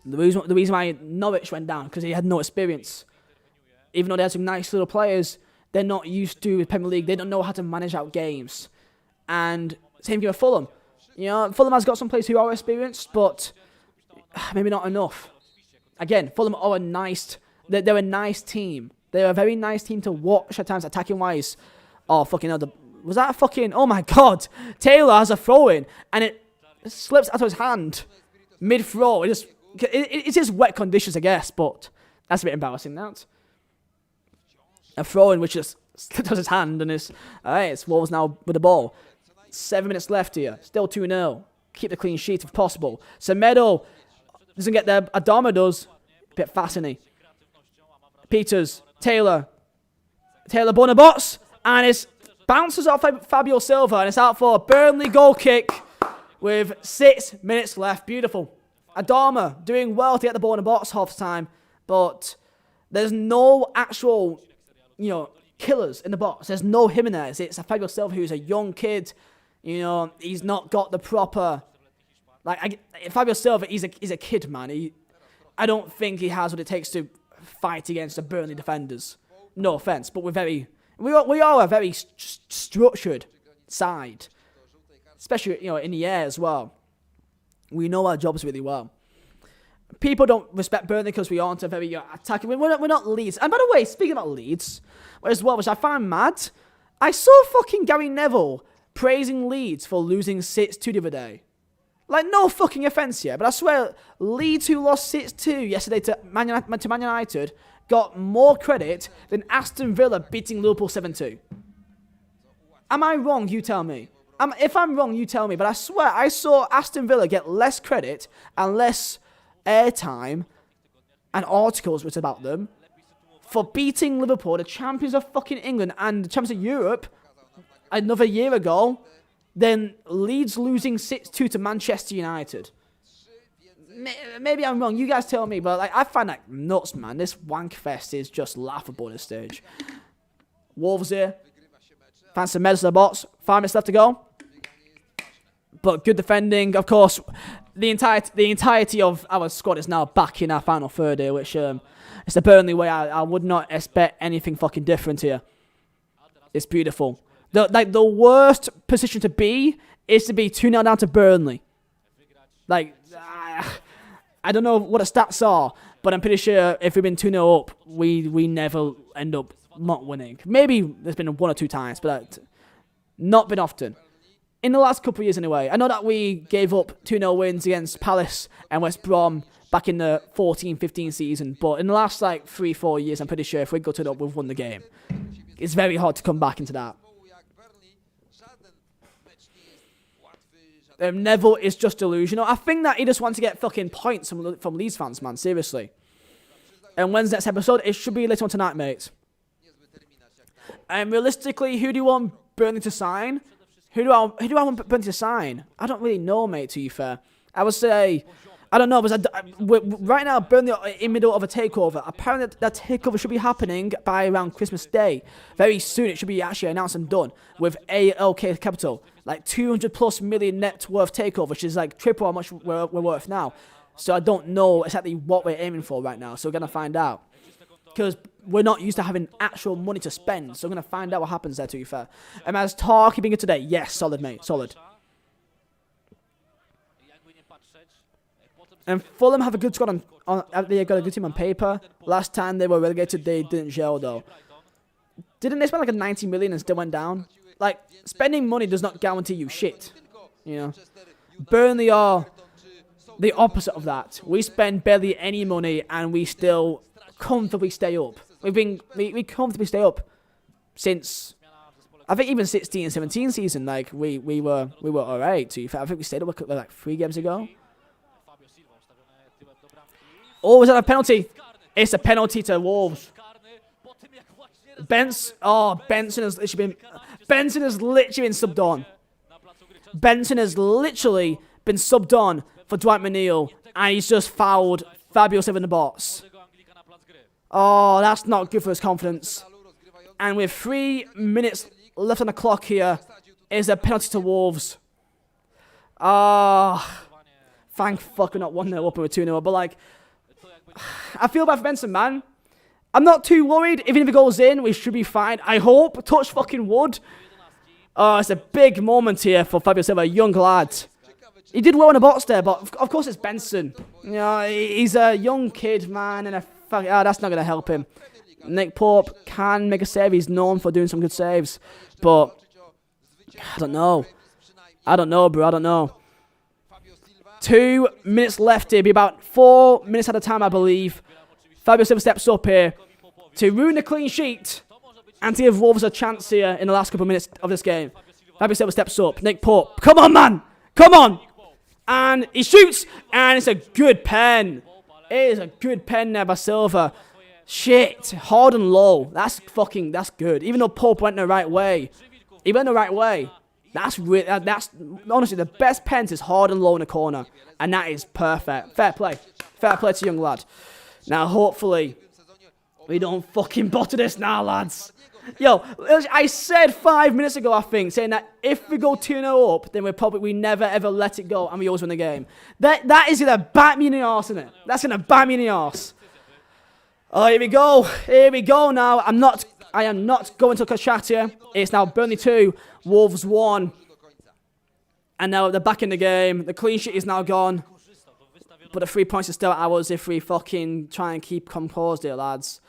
reason why Norwich went down, because they had no experience. Even though they had some nice little players, they're not used to the Premier League. They don't know how to manage out games. And same thing with Fulham. Fulham has got some players who are experienced, but maybe not enough. Again, Fulham are they're a nice team. They're a very nice team to watch at times, attacking-wise. Oh, fucking hell. Was that a fucking... Oh, my God. Taylor has a throw-in, and it slips out of his hand mid-throw. It's just wet conditions, I guess, but that's a bit embarrassing, that. A throw-in which just slipped out of his hand, and it's Wolves now with the ball. 7 minutes left here. Still 2-0. Keep the clean sheet if possible. Semedo doesn't get there. Adama does. A bit fast, isn't he? Peters. Taylor. Bonabots. And it bounces off Fabio Silva. And it's out for a Burnley goal kick with 6 minutes left. Beautiful. Adama doing well to get the ball in the box half time. But there's no actual, killers in the box. There's no Jimenez. It's a Fabio Silva who's a young kid. He's not got the proper Like, Fabio Silva, he's a kid, man. I don't think he has what it takes to fight against the Burnley defenders. No offense, but we are a very structured side, especially in the air as well. We know our jobs really well. People don't respect Burnley because we aren't a very attacking. We're not Leeds. And by the way, speaking about Leeds as well, which I find mad, I saw fucking Gary Neville praising Leeds for losing 6-2 the other day. Like, no fucking offence here, but I swear, Leeds, who lost 6-2 yesterday to Man United, got more credit than Aston Villa beating Liverpool 7-2. Am I wrong? You tell me. If I'm wrong, you tell me. But I swear, I saw Aston Villa get less credit and less airtime and articles written about them for beating Liverpool, the champions of fucking England and the champions of Europe, another year ago, than Leeds losing 6-2 to Manchester United. Maybe I'm wrong. You guys tell me. But I find that nuts, man. This wank fest is just laughable at this stage. Wolves here. Fancy medals in the box. 5 minutes left to go. But good defending. Of course, the entirety of our squad is now back in our final third here, which it's the Burnley way. I would not expect anything fucking different here. It's beautiful. The worst position to be is to be 2-0 down to Burnley. I don't know what the stats are, but I'm pretty sure if we've been 2-0 up, we never end up not winning. Maybe there's been 1 or 2 times, but not been often. In the last couple of years anyway. I know that we gave up 2-0 wins against Palace and West Brom back in the 14-15 season, but in the last 3-4 years, I'm pretty sure if we go 2-0 up, we've won the game. It's very hard to come back into that. Neville is just delusional. I think that he just wants to get fucking points from Leeds fans, man. Seriously. And when's the next episode? It should be later on tonight, mate. And realistically, who do you want Burnley to sign? Who do I want Burnley to sign? I don't really know, mate, to be fair. I would say, I don't know, because right now, Burnley are in the middle of a takeover. Apparently, that takeover should be happening by around Christmas Day. Very soon, it should be actually announced and done with ALK Capital. 200+ million net worth takeover, which is triple how much we're worth now. So I don't know exactly what we're aiming for right now. So we're going to find out. Because we're not used to having actual money to spend. So we're going to find out what happens there, to be fair. And as Tar keeping it today, yes, solid, mate, solid. And Fulham have a good squad they got a good team on paper. Last time they were relegated, they didn't gel though. Didn't they spend 90 million and still went down? Spending money does not guarantee you shit. Burnley are the opposite of that. We spend barely any money and we still comfortably stay up. We comfortably stay up since, I think, even 16-17 season. We were alright. To be fair, I think we stayed up 3 games ago. Oh, is that a penalty? It's a penalty to Wolves. Benson has literally been subbed on. Benson has literally been subbed on for Dwight McNeil, and he's just fouled Fabio Silva in the box. Oh, that's not good for his confidence. And with 3 minutes left on the clock here, is a penalty to Wolves. Thank fuck we're not 1-0 up and we're 2-0 up, but I feel bad for Benson, man. I'm not too worried. Even if it goes in, we should be fine. I hope. Touch fucking wood. Oh, it's a big moment here for Fabio Silva, a young lad. He did well in the box there, but of course it's Benson. He's a young kid, man, and that's not going to help him. Nick Pope can make a save. He's known for doing some good saves, but I don't know. Bro. I don't know. 2 minutes left here. Be about 4 minutes at a time, I believe. Fabio Silva steps up here to ruin the clean sheet and to give Wolves a chance here in the last couple of minutes of this game. Fabio Silva steps up. Nick Pope. Come on, man. Come on. And he shoots. And it's a good pen. It is a good pen there by Silva. Shit. Hard and low. That's good. Even though Pope went the right way. He went the right way. That's honestly the best pens is hard and low in the corner. And that is perfect. Fair play. Fair play to young lad. Now, hopefully, we don't fucking bottle this now, lads. Yo, I said 5 minutes ago, I think, saying that if we go 2-0 up, then we never ever let it go and we always win the game. That is gonna bite me in the arse, isn't it? That's gonna bite me in the arse. Oh, here we go. Here we go now. I am not going to chat here. It's now Burnley 2, Wolves 1. And now they're back in the game. The clean sheet is now gone. But the 3 points are still ours if we fucking try and keep composed here, lads.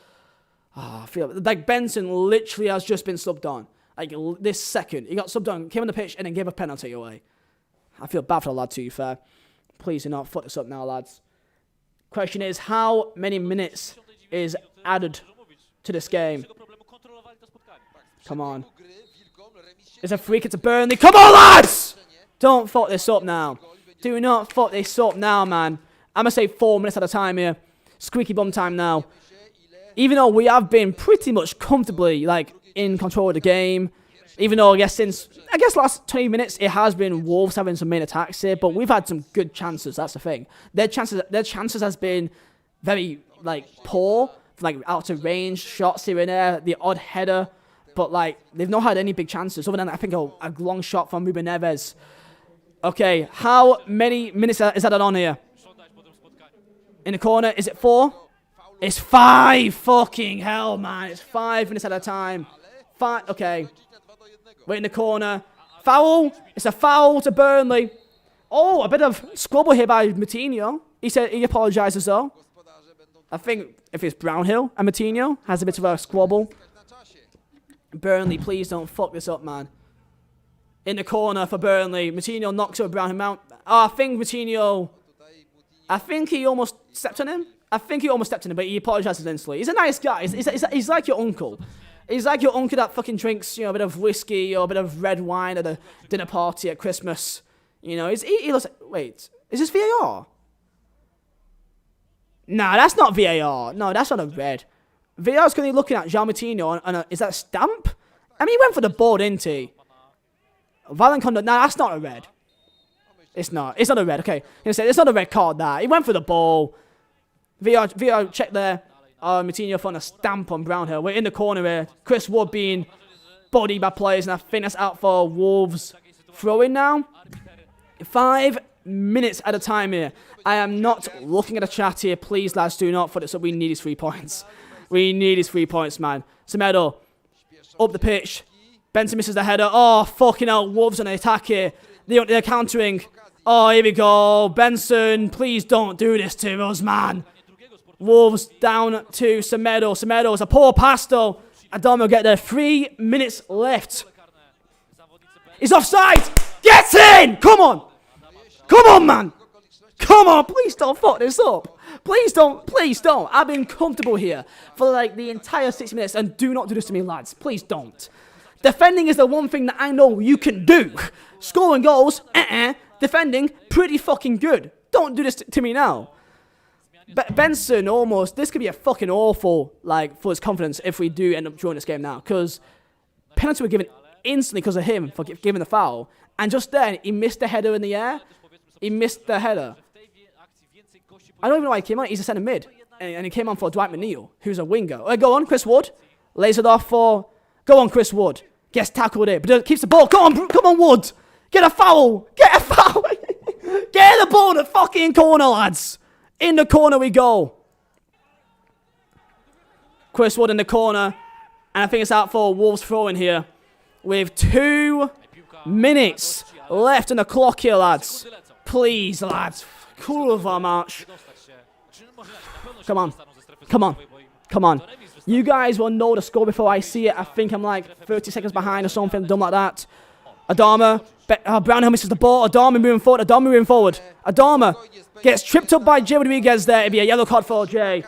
Oh, I feel like Benson literally has just been subbed on. Like this second. He got subbed on, came on the pitch, and then gave a penalty away. I feel bad for the lad, to be fair. Please do not fuck this up now, lads. Question is, how many minutes is added to this game? Come on. It's a free kick to Burnley. Come on, lads! Don't fuck this up now. Do not fuck this up now, man. I'm going to say 4 minutes at a time here. Squeaky bum time now. Even though we have been pretty much comfortably, like, in control of the game. Even though, I guess, last 20 minutes, it has been Wolves having some main attacks here. But we've had some good chances, that's the thing. Their chances has been very, like, poor. Like, out of range, shots here and there, the odd header. But, like, they've not had any big chances. Other than, I think, a long shot from Ruben Neves. Okay, how many minutes is that on here? In the corner, is it 4? It's 5! Fucking hell, man. It's 5 minutes at a time. 5, okay. We're in the corner. Foul! It's a foul to Burnley. Oh, a bit of squabble here by Moutinho. He said he apologises, though. I think if it's Brownhill and Moutinho has a bit of a squabble. Burnley, please don't fuck this up, man. In the corner for Burnley. Moutinho knocks over Brownhill Mount. Oh, I think Moutinho... I think he almost stepped on him. But he apologises instantly. He's a nice guy. He's like your uncle. He's like your uncle that fucking drinks, a bit of whiskey or a bit of red wine at a dinner party at Christmas. He looks like... Wait, is this VAR? Nah, that's not VAR. No, that's not a red. VAR's currently looking at João Moutinho and is that a stamp? I mean, he went for the board, didn't he? Violent conduct. Nah, that's not a red. It's not. It's not a red. Okay. It's not a red card, that. He went for the ball. VR check there. Moutinho found a stamp on Brownhill. We're in the corner here. Chris Wood being bodied by players, and I think that's out for Wolves. Throw in now. 5 minutes at a time here. I am not looking at the chat here. Please, lads, do not put it up. We need his 3 points. We need his 3 points, man. Semedo. Up the pitch. Benson misses the header. Oh, fucking hell. Wolves on the attack here. They're countering. Oh, here we go. Benson, please don't do this to us, man. Wolves down to Semedo. Semedo is a poor pass, though. Adama will get there. 3 minutes left. He's offside. Get in! Come on. Come on, man. Come on. Please don't fuck this up. Please don't. Please don't. I've been comfortable here for like the entire 6 minutes, and do not do this to me, lads. Please don't. Defending is the one thing that I know you can do. Scoring goals, defending, pretty fucking good. Don't do this to me now. Benson, almost, this could be a fucking awful, like, for his confidence if we do end up drawing this game now. Because penalty were given instantly because of him for giving the foul. And just then, he missed the header in the air. He missed the header. I don't even know why he came on. He's a centre mid. And he came on for Dwight McNeil, who's a winger. Go on, Chris Wood. Lays it off for... Go on, Chris Wood. Gets tackled it, but keeps the ball. Come on, Wood. Get a foul. Get a foul. Get the ball in the fucking corner, lads. In the corner we go. Chris Wood in the corner. And I think it's out for Wolves throwing here. With 2 minutes left on the clock here, lads. Please, lads. Cool of our march. Come on. Come on. Come on. You guys will know the score before I see it. I think I'm like 30 seconds behind or something, dumb like that. Adama. Brownhill misses the ball. Adama moving forward. Adama gets tripped up by Jay Rodriguez there. It'd be a yellow card for Jay.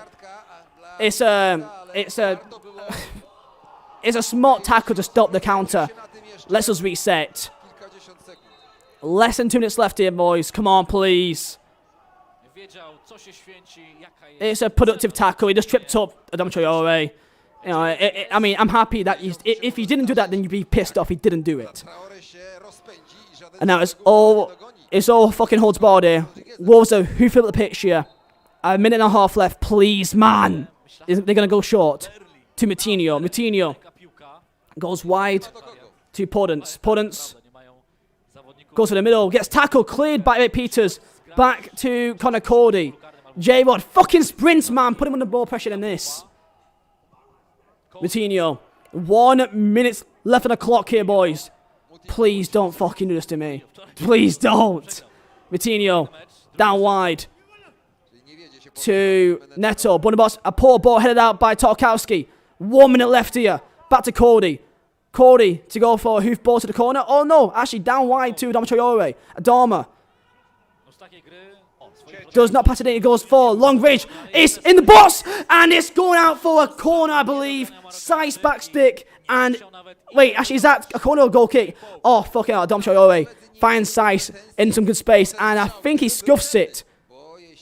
It's a smart tackle to stop the counter. Let's us reset. Less than 2 minutes left here, boys. Come on, please. It's a productive tackle. He just tripped up Adama Traore. I mean, I'm happy that if he didn't do that, then you'd be pissed off he didn't do it. And now it's all fucking holds barred here. Wolves are who filled the pitch here. A minute and a half left, please, man. They're gonna go short to Moutinho. Goes wide to Podence. Podence goes to the middle. Gets tackled. Cleared by Peters. Back to Connor Cody. J-Rod. Fucking sprints, man. Put him under ball pressure in this. Vitinho. 1 minute left on the clock here, boys. Please don't fucking do this to me. Please don't. Vitinho. Down wide. To Neto. Bunderboss. A poor ball headed out by Tarkowski. 1 minute left here. Back to Cody. Cody to go for a hoof ball to the corner. Oh no, actually down wide to Adama Traore. Adama. Does not pass it in. It goes for long range. It's in the box. And it's going out for a corner, I believe. Size back stick. And wait, actually, is that a corner or goal kick? Oh, fucking hell. Adama Traore finds Sice in some good space. And I think he scuffs it.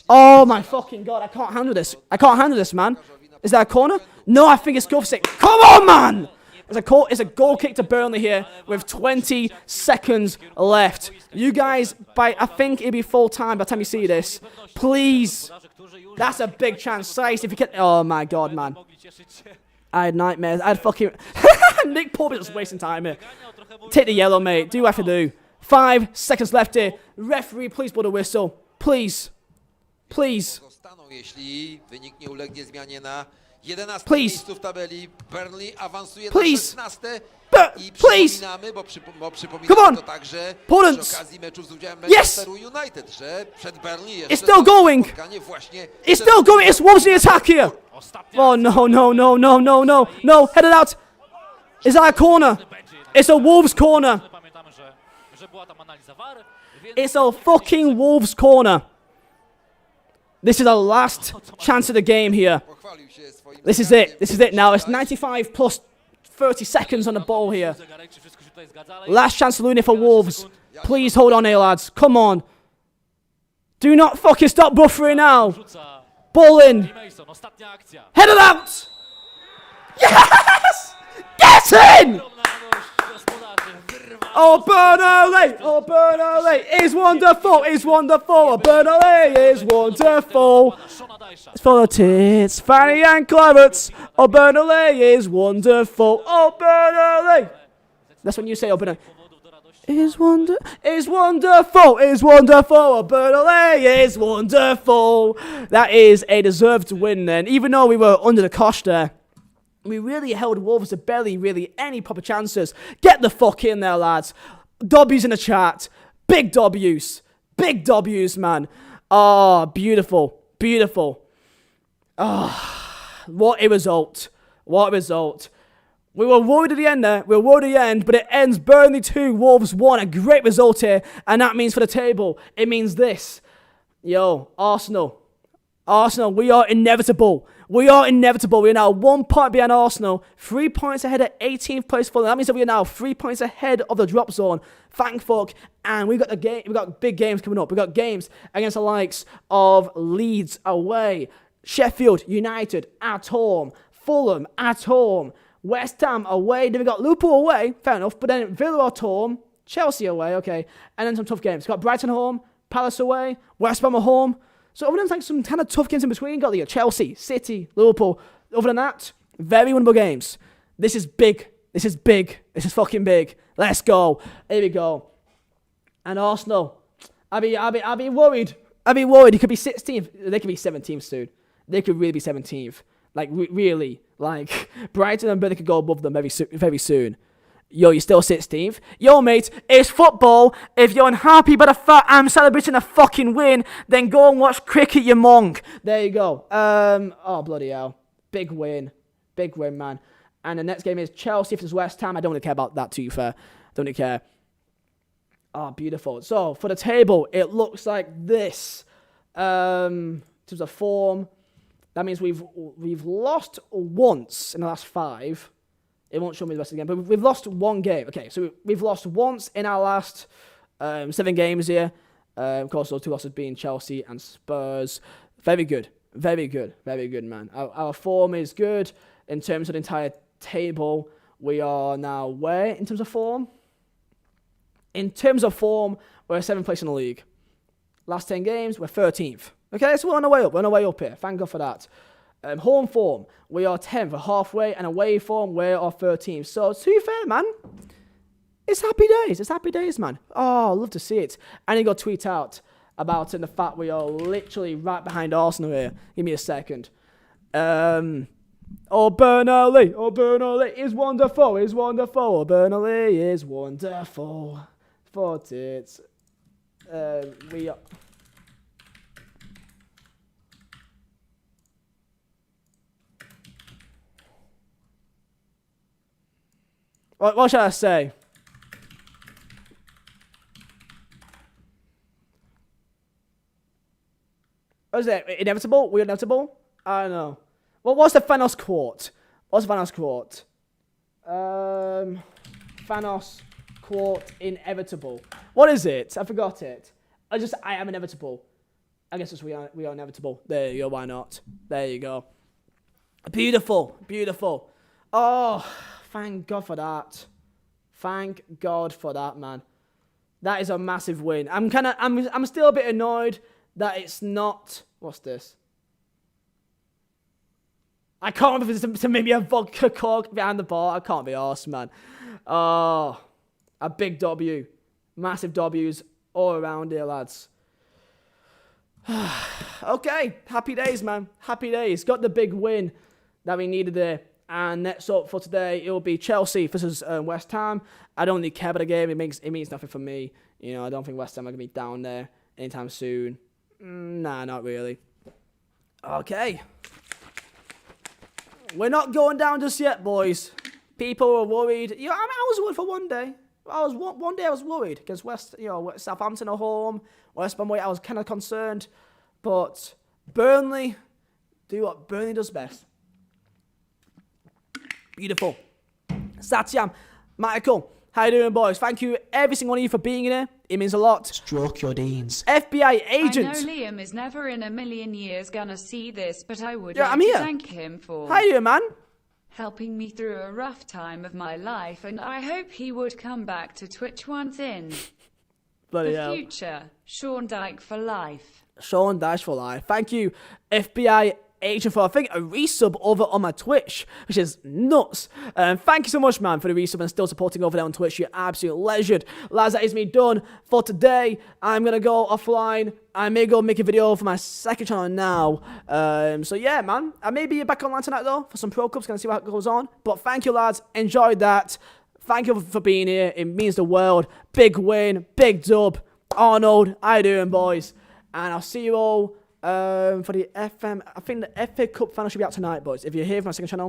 Oh my fucking god. I can't handle this. I can't handle this, man. Is that a corner? No, I think he scuffs it. Come on, man. It's a goal kick to Burnley here with 20 seconds left. You guys, I think it'll be full time by the time you see this. Please. That's a big chance. Size, if you can. Oh my god, man. I had nightmares. I had fucking. Nick Pope is just wasting time here. Take the yellow, mate. Do what I have to do. 5 seconds left here. Referee, please blow the whistle. Please. Please. Please. Please. Please. Come on. Podence. Yes. It's still going. It's still going. It's Wolves in the attack here. Oh, no, no, no, no, no, no. No, head it out. Is that a corner? It's a Wolves corner. It's a fucking Wolves corner. This is the last chance of the game here. This is it. This is it now. It's 95 plus 30 seconds on the ball here. Last chance to Looney for Wolves. Please hold on here, lads. Come on. Do not fucking stop buffering now. Ball in. Head it out. Yes! Get in! Oh, Burnley! Oh, Burnley is wonderful! Is wonderful! Oh, Burnley is wonderful! It's for the tits, Fanny and Clarets! Oh, Burnley is wonderful! Oh, Burnley! That's when you say, oh, Burnley. Is wonderful! Is wonderful! Oh, Burnley is wonderful! That is a deserved win then, even though we were under the cosh there. We really held Wolves to barely really any proper chances. Get the fuck in there, lads. W's in the chat. Big W's. Big W's, man. Oh, beautiful. Beautiful. Oh, what a result. What a result. We were worried at the end there. We were worried at the end, but it ends Burnley 2, Wolves 1. A great result here. And that means for the table, it means this. Yo, Arsenal. Arsenal, we are inevitable. We are inevitable. We are now 1 point behind Arsenal, 3 points ahead at 18th place Fulham. That means that we are now 3 points ahead of the drop zone. Thank fuck. And we've got big games coming up. We've got games against the likes of Leeds away, Sheffield United at home, Fulham at home, West Ham away. Then we've got Liverpool away, fair enough, but then Villa at home, Chelsea away, okay, and then some tough games. We've got Brighton home, Palace away, West Ham at home. So other than like some kind of tough games in between, got the Chelsea, City, Liverpool. Other than that, very winnable games. This is big. This is big. This is fucking big. Let's go. Here we go. And Arsenal, I'll be worried. I'll be worried. He could be 16th. They could be 17th soon. They could really be 17th. Like really, like Brighton and Burnley could go above them very soon. Yo, you're still 16th. Yo, mate, it's football. If you're unhappy by the fact I'm celebrating a fucking win, then go and watch cricket, you monk. There you go. Oh, bloody hell. Big win. Big win, man. And the next game is Chelsea versus West Ham. I don't really care about that, to be fair. Don't really care. Oh, beautiful. So, for the table, it looks like this. In terms of form, that means we've lost once in the last 5. It won't show me the rest of the game, but we've lost 1 game. Okay, so we've lost once in our last 7 games here. Of course, those 2 losses being Chelsea and Spurs. Very good. Very good. Very good, man. Our form is good in terms of the entire table. We are now where in terms of form? In terms of form, we're 7th place in the league. Last 10 games, we're 13th. Okay, so we're on our way up. We're on our way up here. Thank God for that. Home form, we are 10th, halfway, and away form, we are 13th. So, to be fair, man, it's happy days. It's happy days, man. Oh, I love to see it. And he got tweet out about it and the fact we are literally right behind Arsenal here. Give me a second. Burnley is wonderful, is wonderful. Burnley is wonderful. But it's, we are... What shall I say? What is it? Inevitable? We're inevitable? I don't know. What's the Thanos quote? What's the Thanos quote? Thanos quote inevitable. What is it? I forgot it. I am inevitable. I guess it's we are inevitable. There you go, why not? There you go. Beautiful, beautiful. Oh, thank God for that. Thank God for that, man. That is a massive win. I'm still a bit annoyed that it's not... What's this? I can't remember if it's to maybe a vodka cork behind the bar. I can't be arsed, man. Oh, a big W. Massive W's all around here, lads. Okay, happy days, man. Happy days. Got the big win that we needed there. And next up for today, it will be Chelsea versus West Ham. I don't really care about the game. It means nothing for me. You know, I don't think West Ham are going to be down there anytime soon. Nah, not really. Okay. We're not going down just yet, boys. People are worried. You know, I was worried for one day. One day I was worried because Southampton are home. West Brom, I was kind of concerned. But Burnley do what Burnley does best. Beautiful. Satyam, Michael, how you doing, boys? Thank you, every single one of you, for being here. It means a lot. Stroke your deans. FBI agent. I know Liam is never in a million years gonna see this, but I would I'm like to here. thank him for How you doing, man? helping me through a rough time of my life, and I hope he would come back to Twitch once in Bloody the hell. future. Sean Dyke for life. Sean Dash for life. Thank you, FBI agent, for I think a resub over on my Twitch, which is nuts. Thank you so much, man, for the resub and still supporting over there on Twitch. You're absolute legend. Lads, that is me done for today. I'm gonna go offline. I may go make a video for my second channel now. So yeah, man. I may be back online tonight though for some Pro Cups. Gonna see what goes on. But thank you, lads. Enjoyed that. Thank you for being here. It means the world. Big win. Big dub. Arnold, how you doing, boys? And I'll see you all for the FM. I think the FA Cup final should be out tonight, boys. If you're here for my second channel,